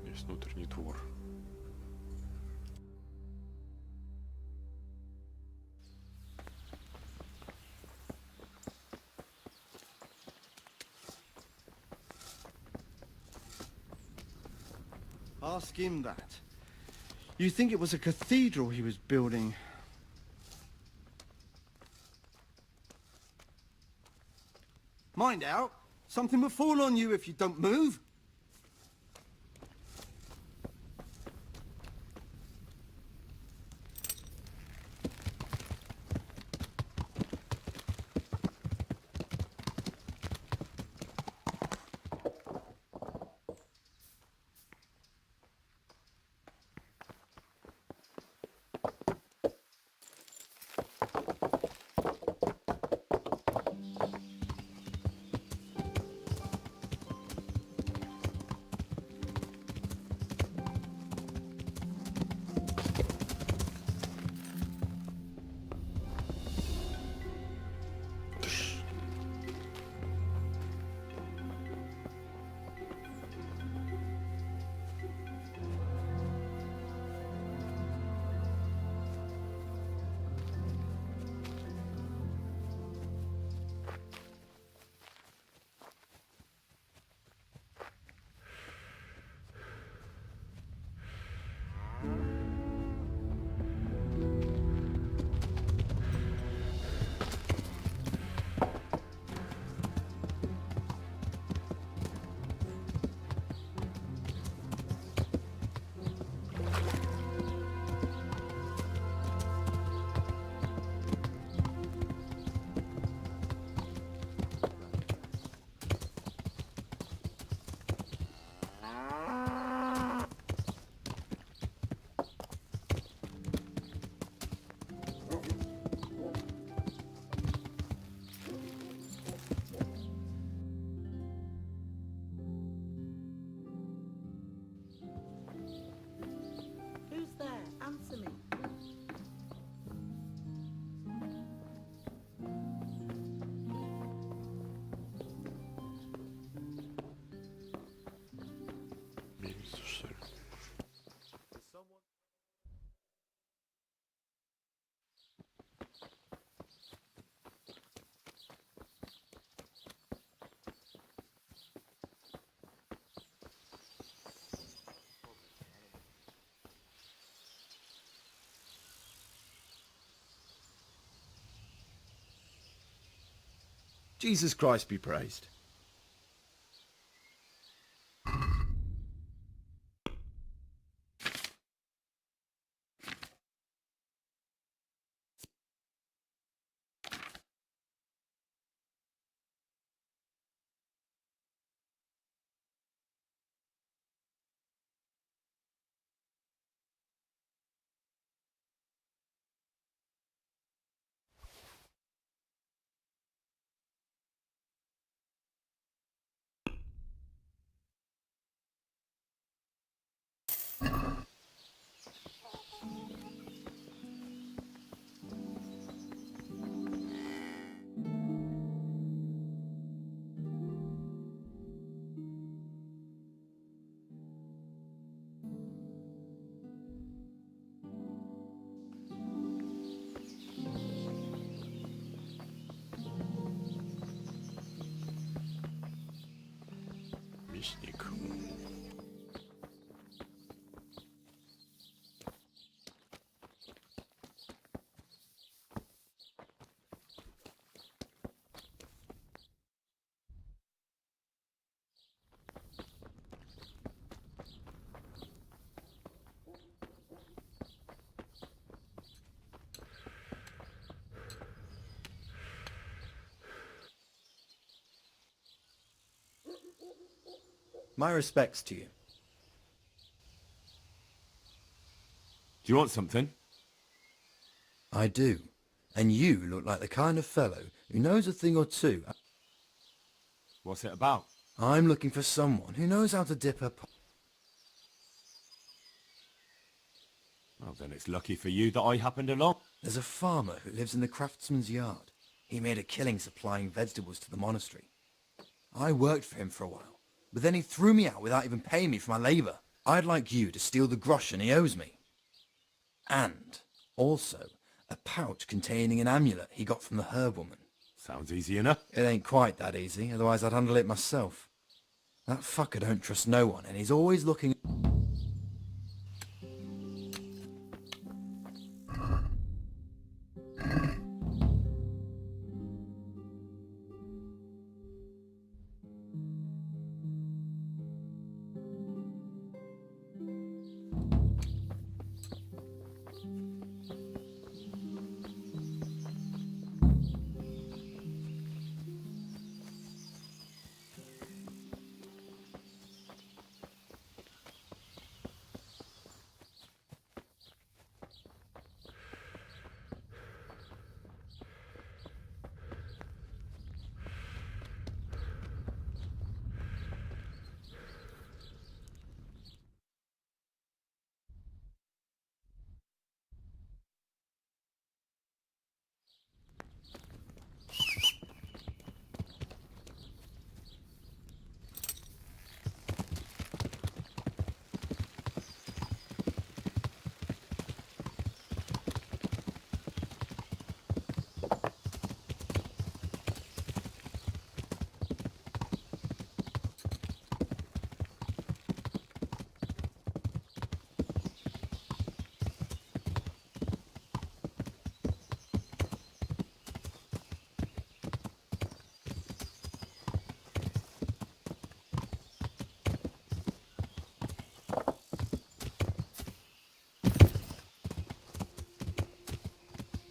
Есть внутренний двор. Ask him that. You think it was a cathedral he was building? Mind out. Something will fall on you if you don't move. Jesus Christ be praised. Мясник. My respects to you. Do you want something? I do. And you look like the kind of fellow who knows a thing or two. What's it about? I'm looking for someone who knows how to dip a Well, then it's lucky for you that I happened along. There's a farmer who lives in the craftsman's yard. He made a killing supplying vegetables to the monastery. I worked for him for a while, but then he threw me out without even paying me for my labour. I'd like you to steal the groschen he owes me. And also a pouch containing an amulet he got from the herb woman. Sounds easy enough. It ain't quite that easy, otherwise I'd handle it myself. That fucker don't trust no one, and he's always looking...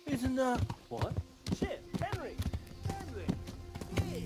Isn't what? Shit, Henry! Henry! Hey!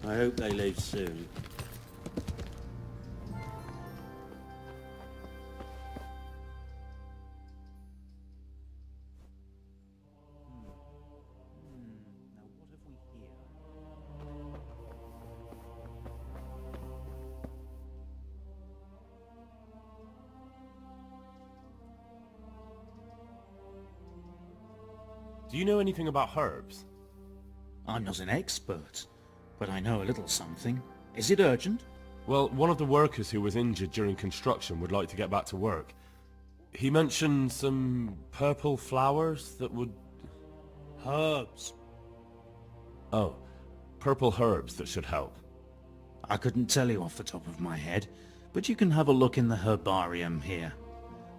I hope they leave soon. Do you know anything about herbs? I'm not an expert, but I know a little something. Is it urgent? Well, one of the workers who was injured during construction would like to get back to work. He mentioned some purple flowers that would... Herbs. Oh, purple herbs that should help. I couldn't tell you off the top of my head, but you can have a look in the herbarium here.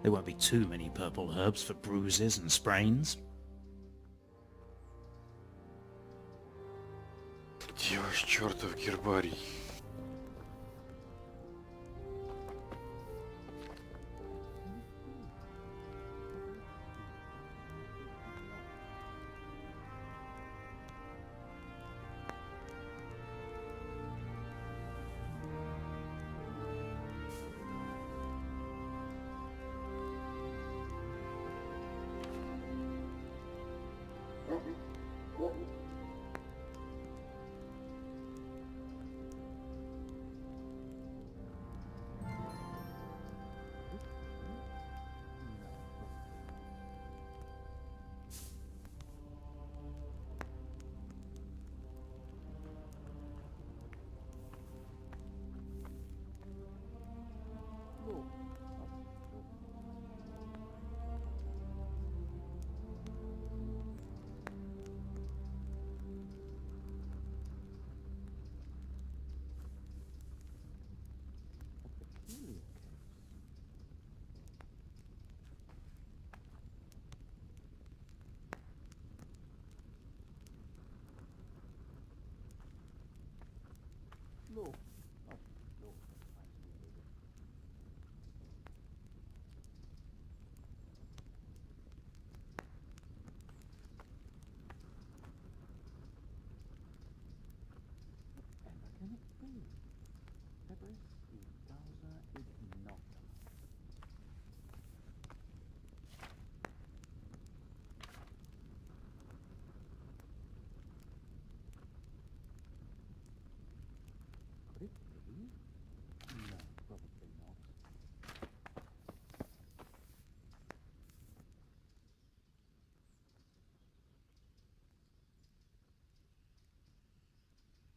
There won't be too many purple herbs for bruises and sprains. Где ваш чертов гербарий?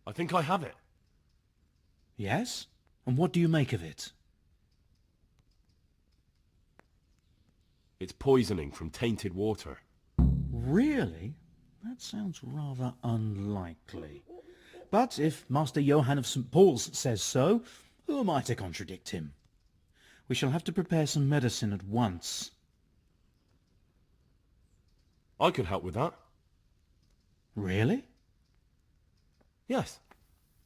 I think I have it. Yes? And what do you make of it? It's poisoning from tainted water. Really? That sounds rather unlikely. But if Master Johann of St. Paul's says so, who am I to contradict him? We shall have to prepare some medicine at once. I could help with that. Really? Yes.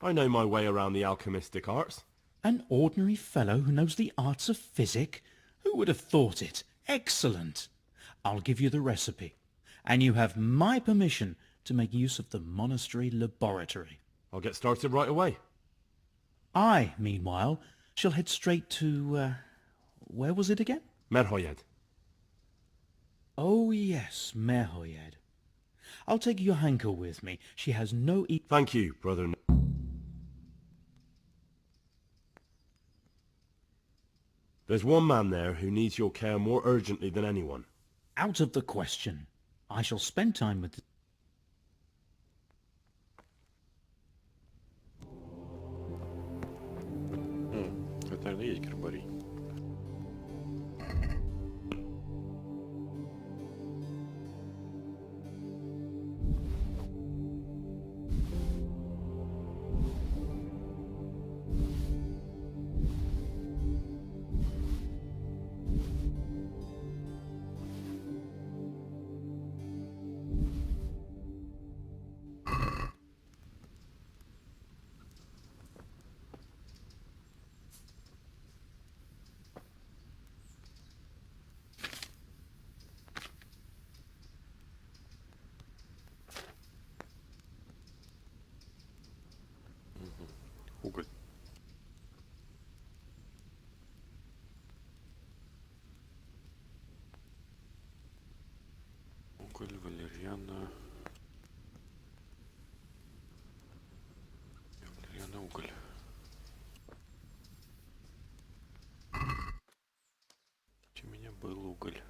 I know my way around the alchemistic arts. An ordinary fellow who knows the arts of physic? Who would have thought it? Excellent. I'll give you the recipe, and you have my permission to make use of the monastery laboratory. I'll get started right away. I, meanwhile, shall head straight to, where was it again? Mrhоедах. Oh yes, Mrhоедах. I'll take your Hanka with me. She has no Thank you, brother. There's one man there who needs your care more urgently than anyone. Out of the question. I shall spend time with... Это, наверное, есть гербарий. Уголь. Уголь, валерьяна. Валерьяна, уголь. У меня был уголь.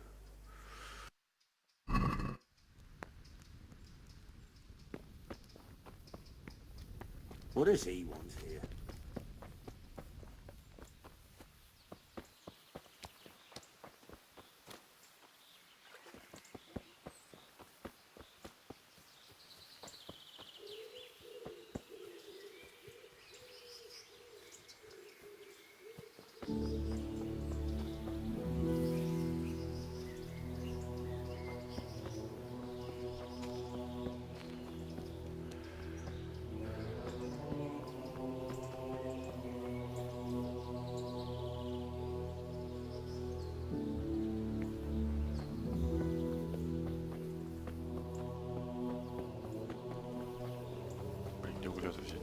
What does he want here? Где угля-то взять?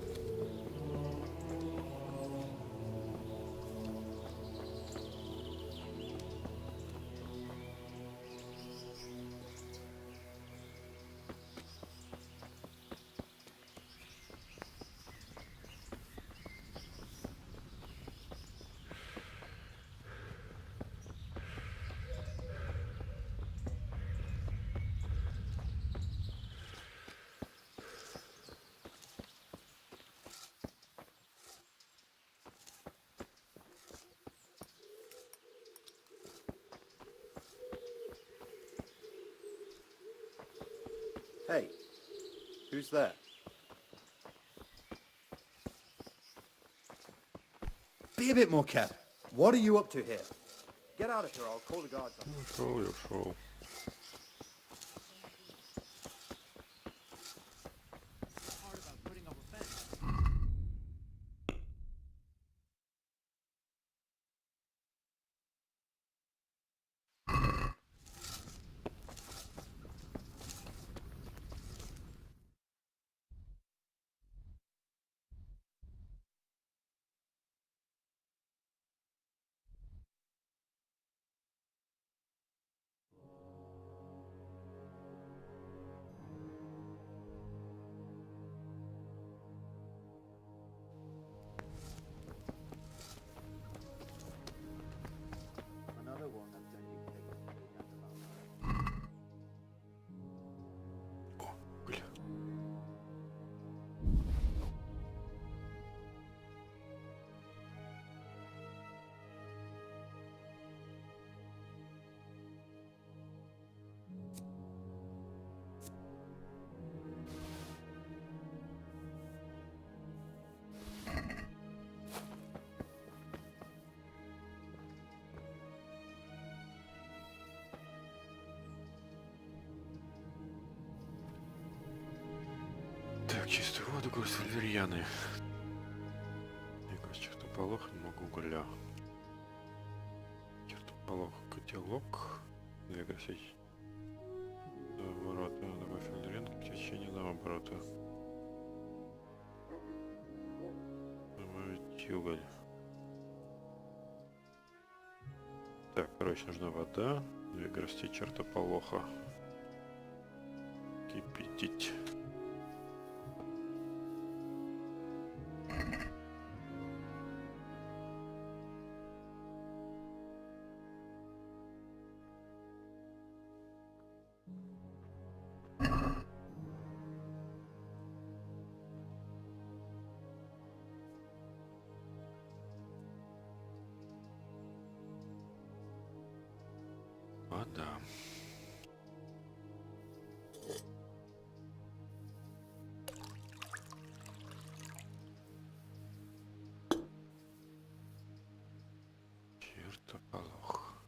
Hey, who's there? Be a bit more careful. What are you up to here? Get out of here, I'll call the guards on you. Ушел. Another one that's going to be taken. Уголь. Так, чистую воду, горсть валерьяны. Якось чертополох, немного угля. Чертополох, котелок. Две гасить. Два оборота. Добавь валерьян в течение одного оборота. Добавить уголь. Так, короче, нужна вода. Две горсти чертополоха. Кипятить. Вода. Чертополох.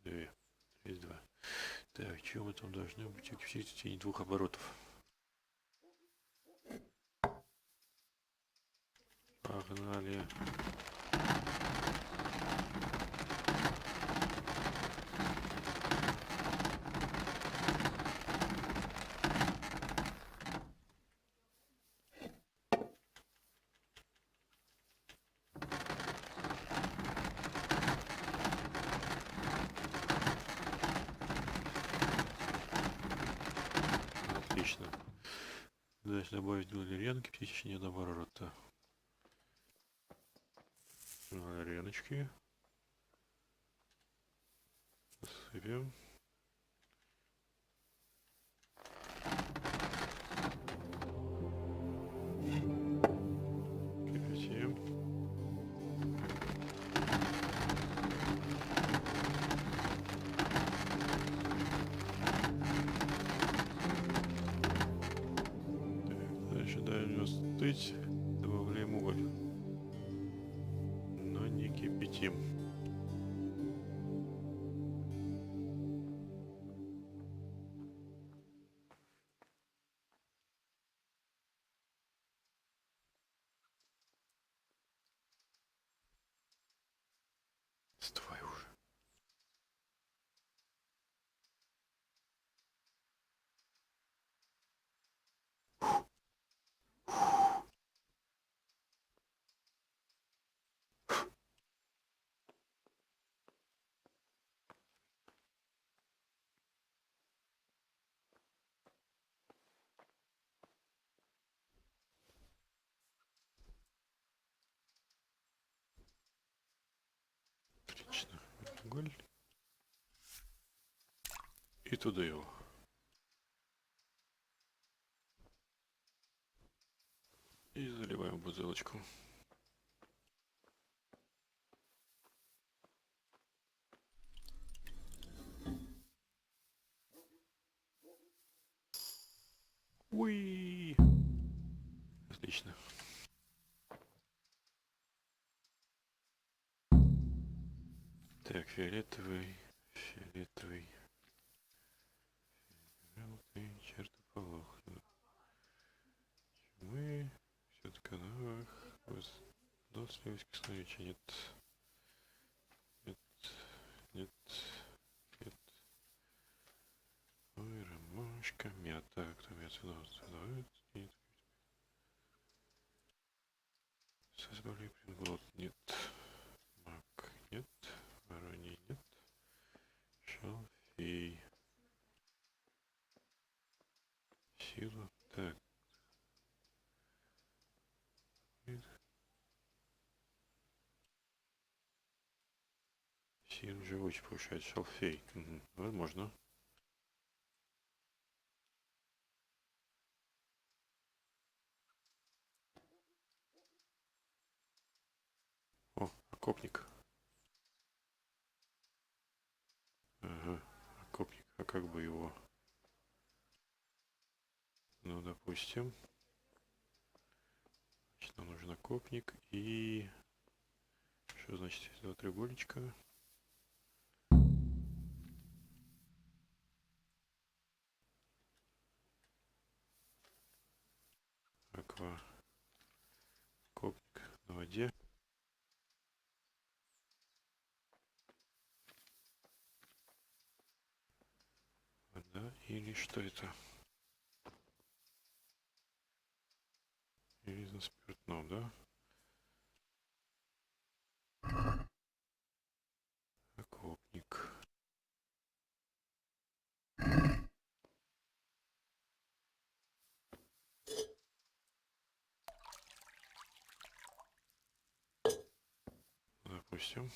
Две. 32. Так, чего мы там должны быть? В течение 2 оборотов. Погнали. Дальше добавить валерьянки, птичьи оборота. Валерьяночки. Засыпем. Кипятим. Дальше даем остыть, добавляем уголь, но не кипятим. Давай уже. Отлично. Уголь. И туда его. И заливаем в бутылочку. Уи! Отлично. Так, фиолетовый, фиолетовый. Желтый, чертополох. Мы все-таки новых. Досливость кислоречия нет. Нет. Нет. Нет. Ой, ромашка, мята. Кто мяту добавит? Нет. Созвали приглот. Нет. Мак. Нет. Вороний. Нет. Шалфей. Сила. Так. Сила живучесть повышает. Шалфей. Угу. Возможно. О, окопник. Ага, окопник. А как бы его... Ну, допустим. Значит, нам нужен окопник и... Что значит два треугольничка? Аква. Окопник на воде. Вода или что это? Или на спиртном, да? Окопник. Допустим.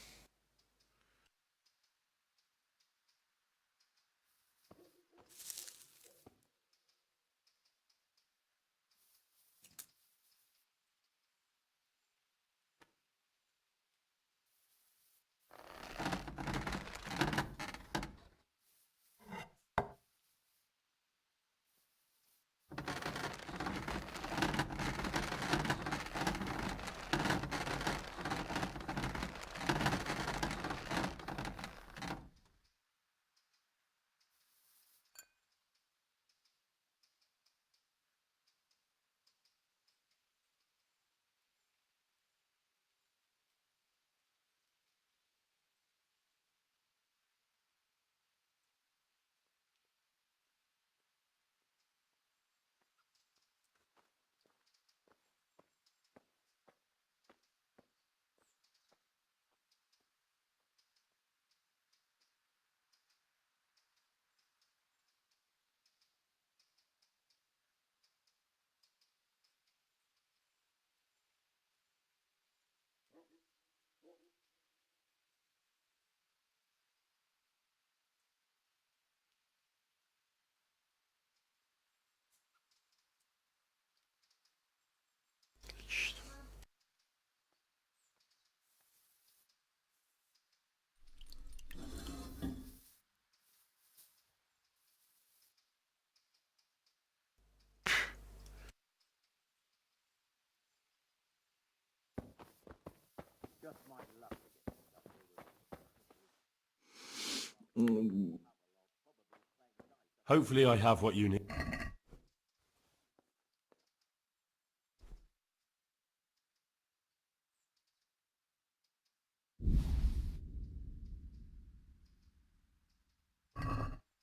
Hopefully I have what you need.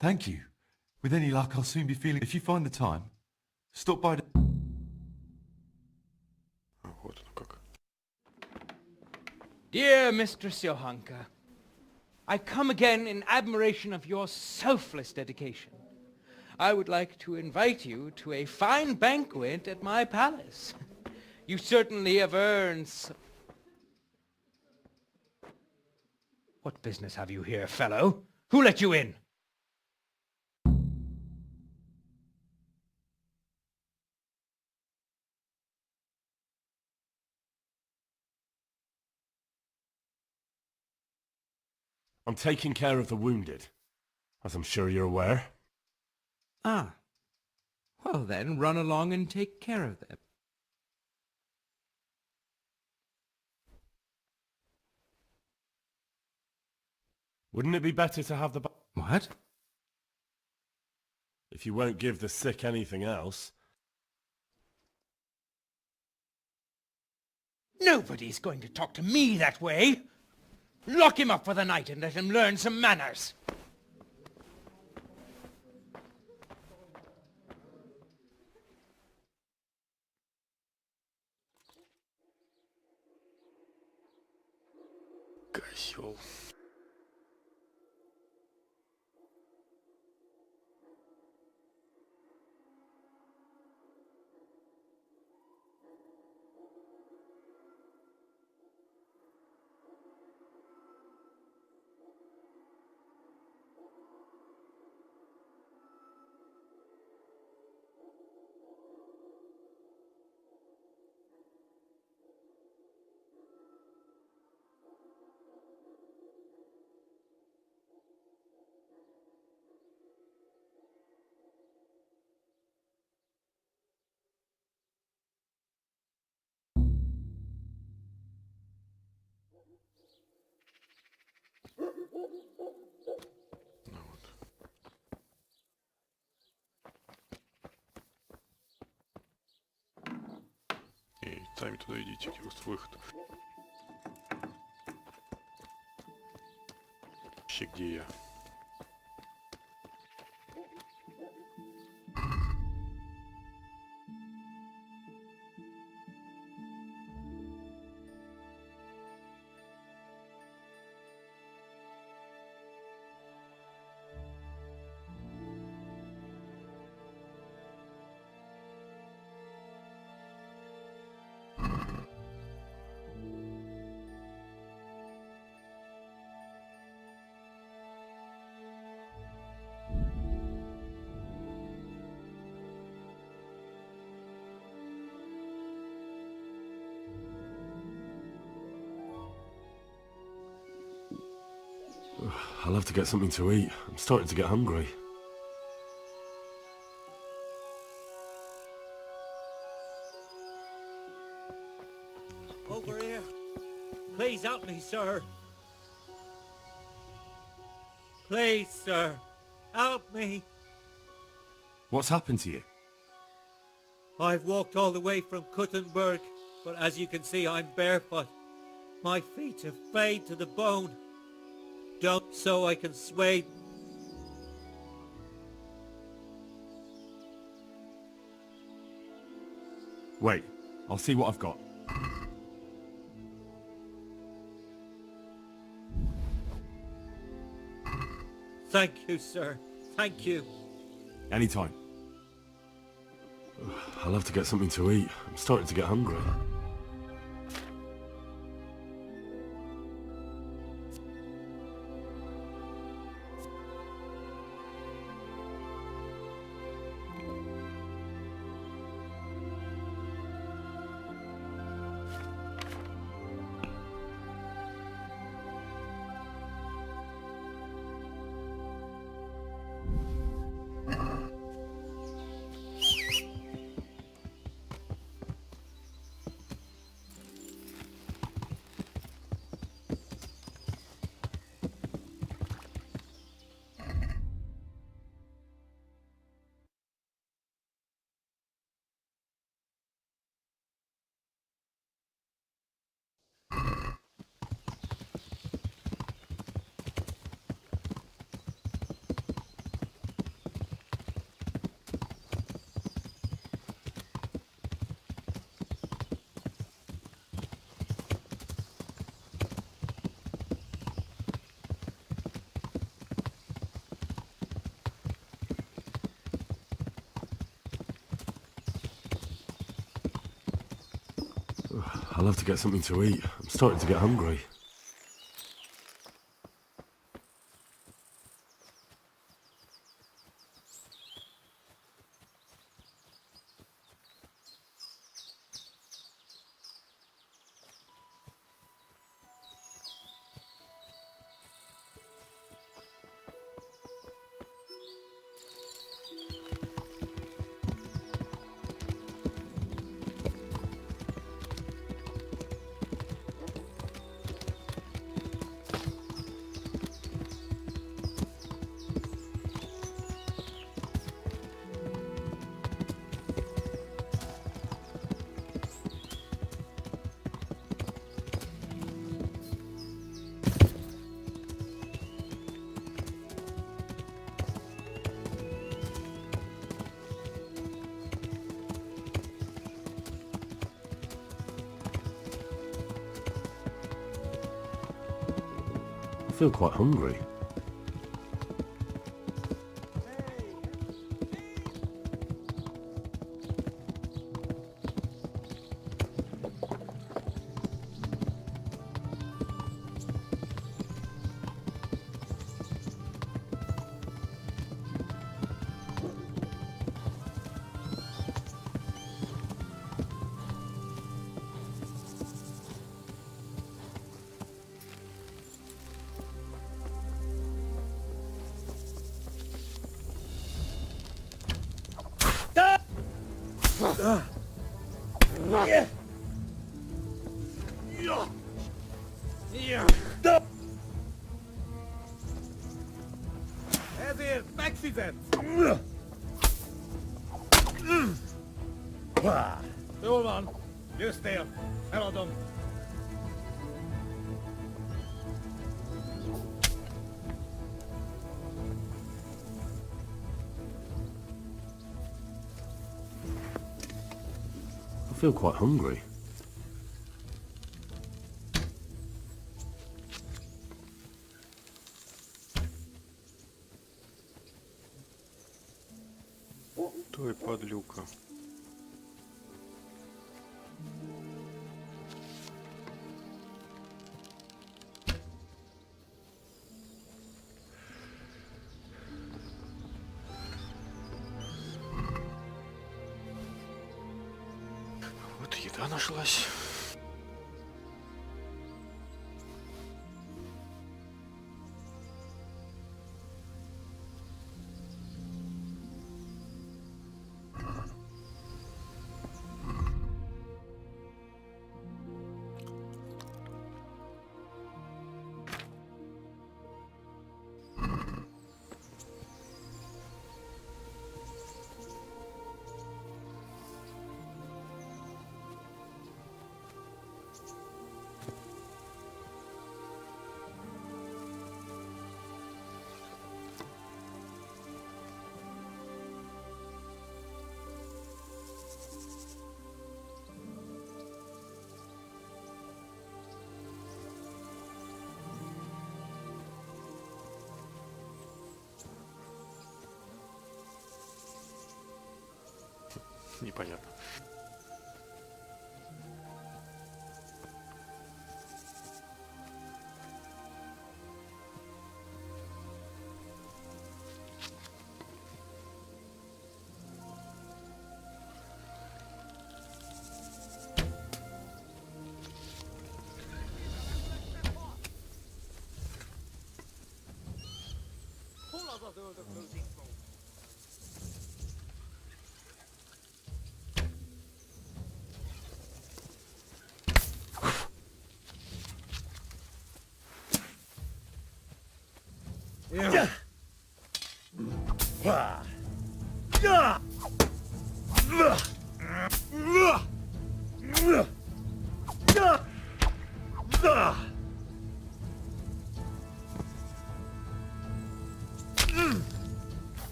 Thank you. With any luck, I'll soon be feeling... If you find the time, stop by the... Вот оно как. Dear Mistress Johanka, I come again in admiration of your selfless dedication. I would like to invite you to a fine banquet at my palace. You certainly have earned... What business have you here, fellow? Who let you in? I'm taking care of the wounded, as I'm sure you're aware. Ah. Well then, run along and take care of them. Wouldn't it be better to have the... What? If you won't give the sick anything else... Nobody's going to talk to me that way! Lock him up for the night and let him learn some manners! Козёл. И сами туда идите, просто выход. Вообще, где я? I'll have to get something to eat. I'm starting to get hungry. Over here. Please help me, sir. Please, sir. Help me. What's happened to you? I've walked all the way from Kuttenberg, but as you can see, I'm barefoot. My feet have frayed to the bone. Don't so I can sway. Wait, I'll see what I've got. Thank you, sir. Thank you. Anytime. I'll have to get something to eat. I'm starting to get hungry. I'll have to get something to eat. I'm starting to get hungry. I feel quite hungry. Er is accident. Hold on. Just there. Hello, Dom. I feel quite hungry. Той подлюка. Вот еда нашлась. Непонятно.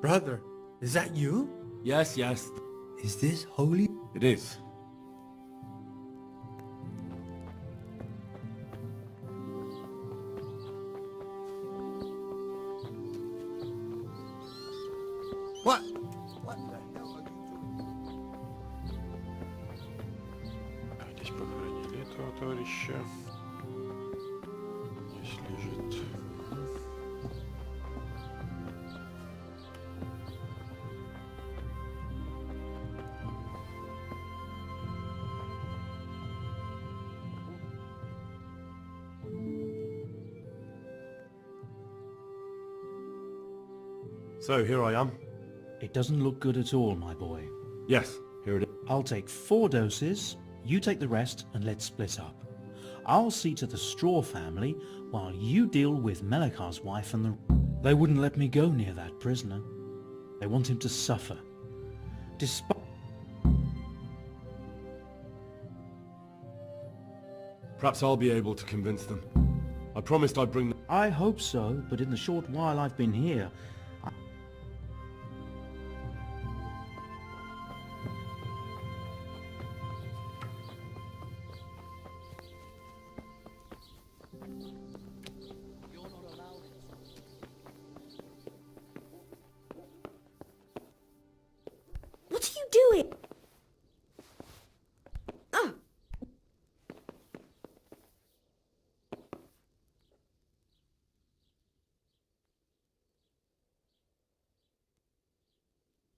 Brother, is that you? Yes, yes. Is this holy? It is. What? What the hell are you doing? Здесь похоронили этого товарища. Здесь лежит. So, here I am. It doesn't look good at all, my boy. Yes, here it is. I'll take 4 doses, you take the rest, and let's split up. I'll see to the Straw family, while you deal with Melikar's wife and the... They wouldn't let me go near that prisoner. They want him to suffer. Despite... Perhaps I'll be able to convince them. I promised I'd bring them. I hope so, but in the short while I've been here... What are you doing? Ah!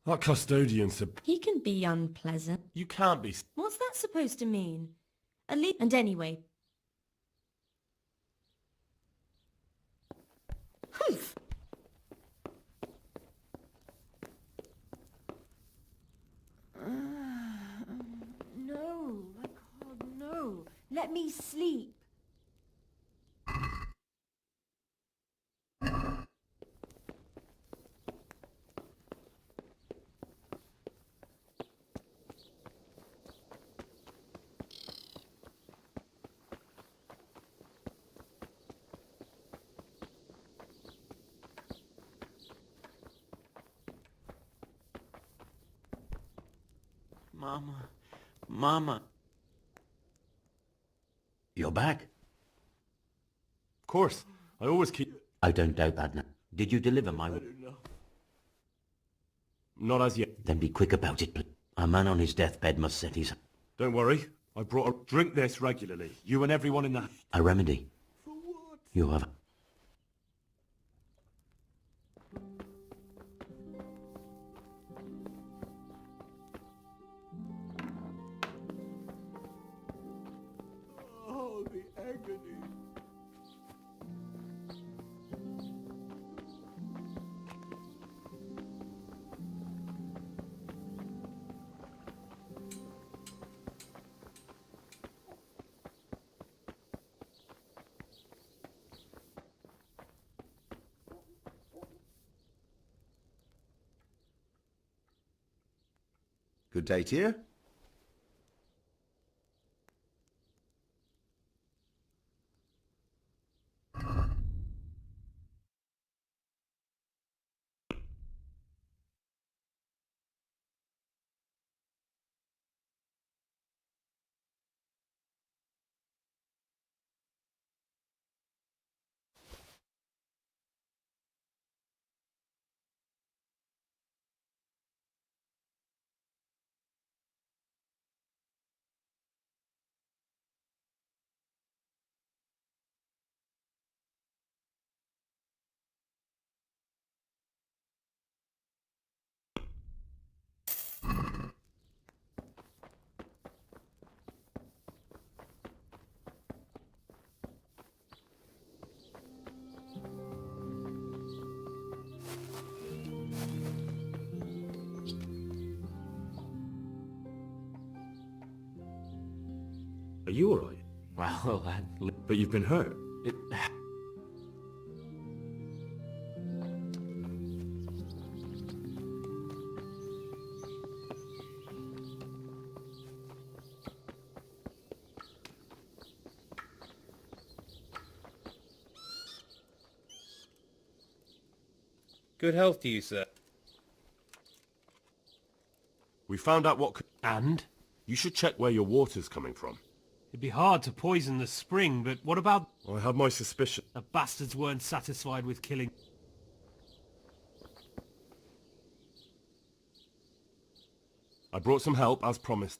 That custodian said... He can be unpleasant. You can't be... What's that supposed to mean? At least... And anyway... Humph! No, I can't, no. Let me sleep. Mama. Mama. You're back? Of course. I always keep... I don't doubt that now. Did you deliver my... I don't know. Not as yet. Then be quick about it, please. A man on his deathbed must set his... Don't worry. I brought a... Drink this regularly. You and everyone in the... A remedy. For what? You have... Oh, the agony. Good day to you. Are you alright? Well, But you've been hurt. It... Good health to you, sir. We found out what... And? You should check where your water's coming from. It'd be hard to poison the spring, but what about... I had my suspicion. The bastards weren't satisfied with killing... I brought some help, as promised.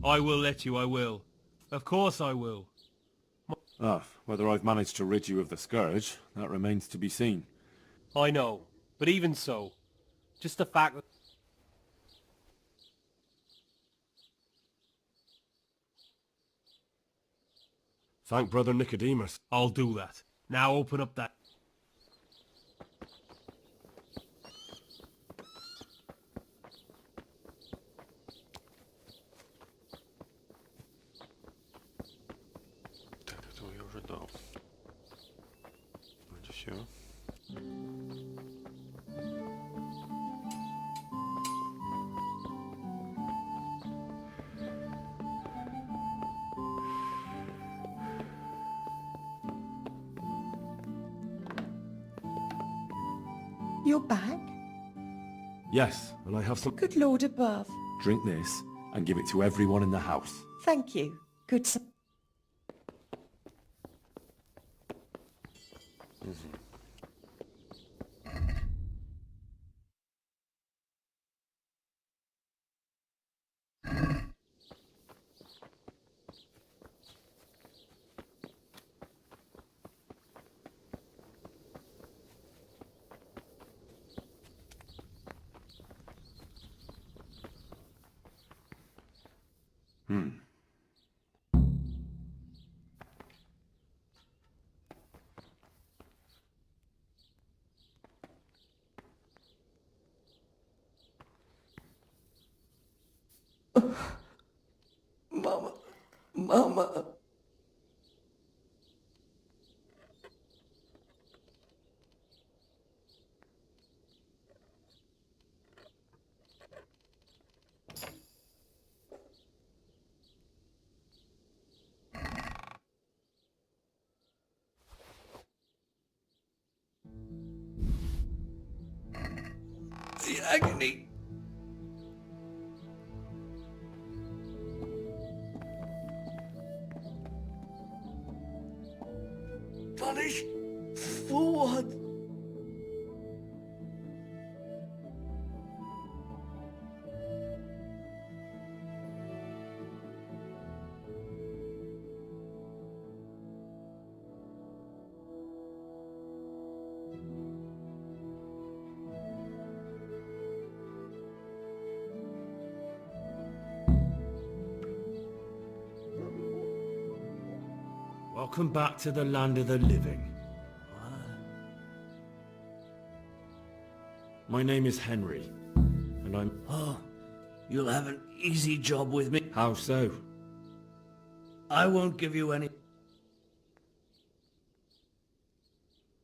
I will let you, I will. Of course I will. Whether I've managed to rid you of the scourge, that remains to be seen. I know, but even so, just the fact that... Thank Brother Nicodemus. I'll do that. Now open up that... Так, этого я уже дал. Вроде все. You're back? Yes, and I have some... Good Lord above. Drink this and give it to everyone in the house. Thank you. Good sup... Mama. The agony. Punish? For what? Welcome back to the land of the living. My name is Henry, and I'm... Oh, you'll have an easy job with me. How so? I won't give you any...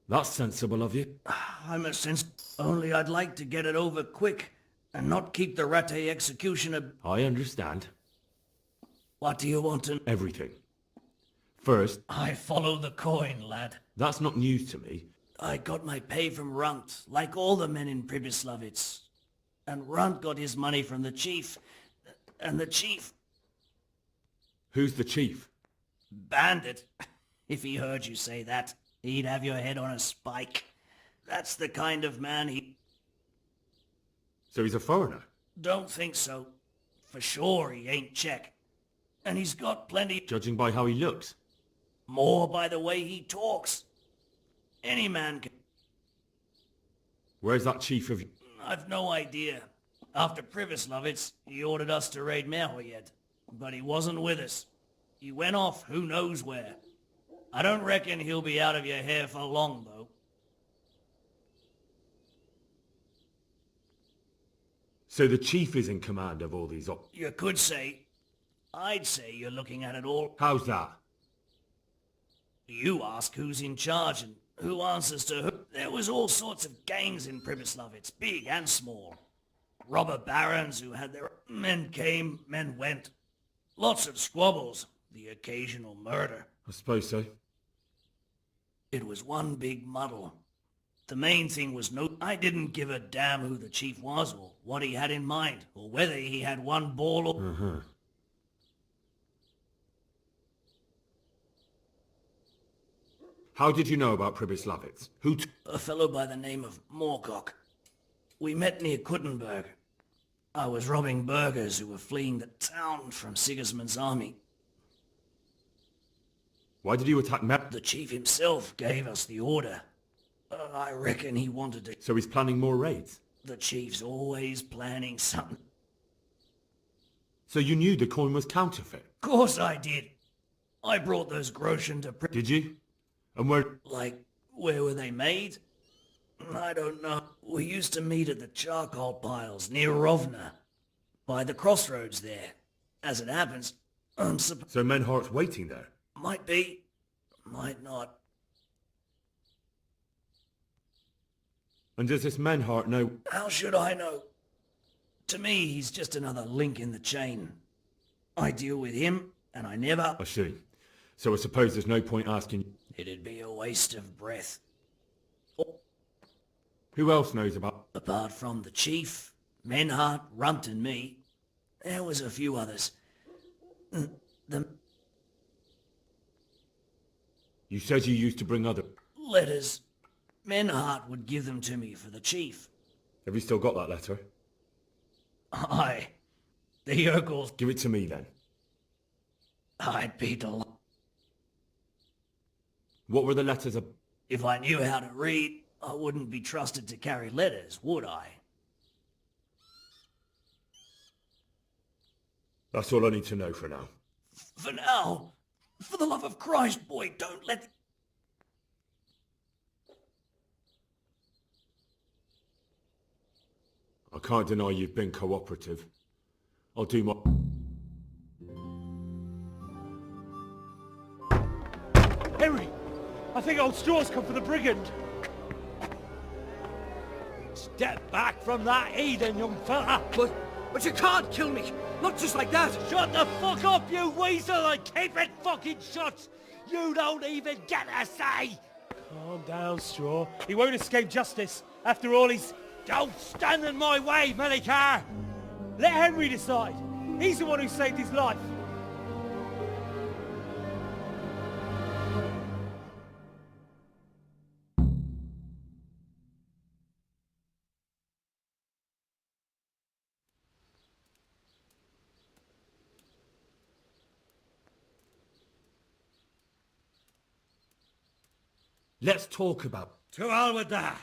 That's sensible of you. I'm a sense... Only I'd like to get it over quick, and not keep the Ratte executioner... I understand. What do you want to... Everything. First... I follow the coin, lad. That's not news to me. I got my pay from Runt, like all the men in Pribyslavitz. And Runt got his money from the chief. And the chief... Who's the chief? Bandit. If he heard you say that, he'd have your head on a spike. That's the kind of man he... So he's a foreigner? Don't think so. For sure he ain't Czech. And he's got plenty... Judging by how he looks? More by the way he talks. Any man can... Where's that chief of... I've no idea. After Pribyslavitz, he ordered us to raid Mrhojed. But he wasn't with us. He went off who knows where. I don't reckon he'll be out of your hair for long, though. So the chief is in command of all these You could say... I'd say you're looking at it all. How's that? You ask who's in charge and who answers to who. There was all sorts of gangs in Pribyslavitz, big and small. Robber barons who had their... Men came, men went. Lots of squabbles, the occasional murder. I suppose so. It was one big muddle. The main thing was I didn't give a damn who the chief was or what he had in mind or whether he had one ball or... How did you know about Pribyslavitz? A fellow by the name of Moorcock. We met near Kuttenberg. I was robbing burghers who were fleeing the town from Sigismund's army. Why did you attack The chief himself gave us the order. I reckon he wanted to... So he's planning more raids? The chief's always planning something. So you knew the coin was counterfeit? Of course I did. I brought those groschen to... Did you? And where... Like, where were they made? I don't know. We used to meet at the charcoal piles near Rovna. By the crossroads there. As it happens, I'm supposed... So Menhart's waiting there? Might be. Might not. And does this Menhart know... How should I know? To me, he's just another link in the chain. I deal with him, and I never... I see. So I suppose there's no point asking... It'd be a waste of breath. Who else knows about... Apart from the chief, Menhart, Runt and me, there was a few others. You said you used to bring other... Letters. Menhart would give them to me for the chief. Have you still got that letter? Aye. The Urkels... Give it to me then. I'd be delighted. What were the letters of... If I knew how to read, I wouldn't be trusted to carry letters, would I? That's all I need to know for now. For now? For the love of Christ, boy, don't let... I can't deny you've been cooperative. I'll do my... Henry! I think old Straw's come for the brigand! Step back from that heathen, young fella! But you can't kill me! Not just like that! Shut the fuck up, you weasel, and keep it fucking shut! You don't even get a say! Calm down, Straw. He won't escape justice. After all, he's... Don't stand in my way, Melikar! Let Henry decide. He's the one who saved his life. Let's talk about... To hell with that!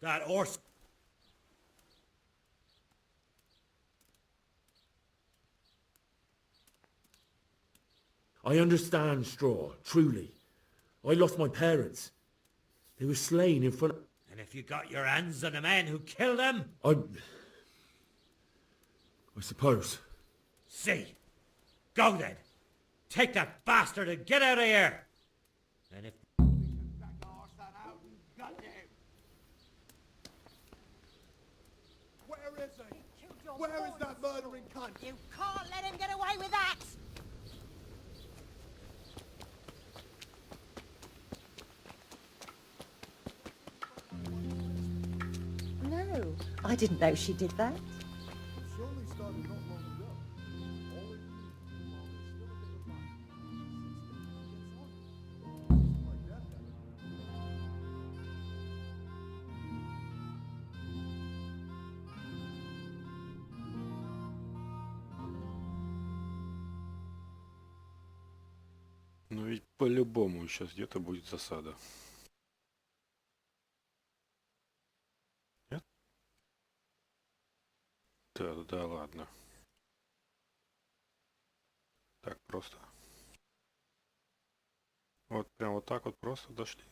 That horse... I understand, Straw, truly. I lost my parents. They were slain in front... And if you got your hands on the men who killed them? I suppose. See. Go then. Take that bastard and get out of here. And if... Where is he? Where is that murdering cunt? You can't let him get away with that! No, I didn't know she did that. Surely started not long ago. Но ведь по-любому сейчас где-то будет засада. Нет? Да, ладно. Так просто. Вот прям вот так вот просто дошли.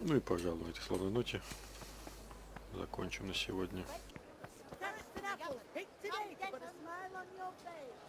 Ну и, пожалуй, в этой славной ноте закончим на сегодня. Carrots and apples, picked today to put a smile on your face.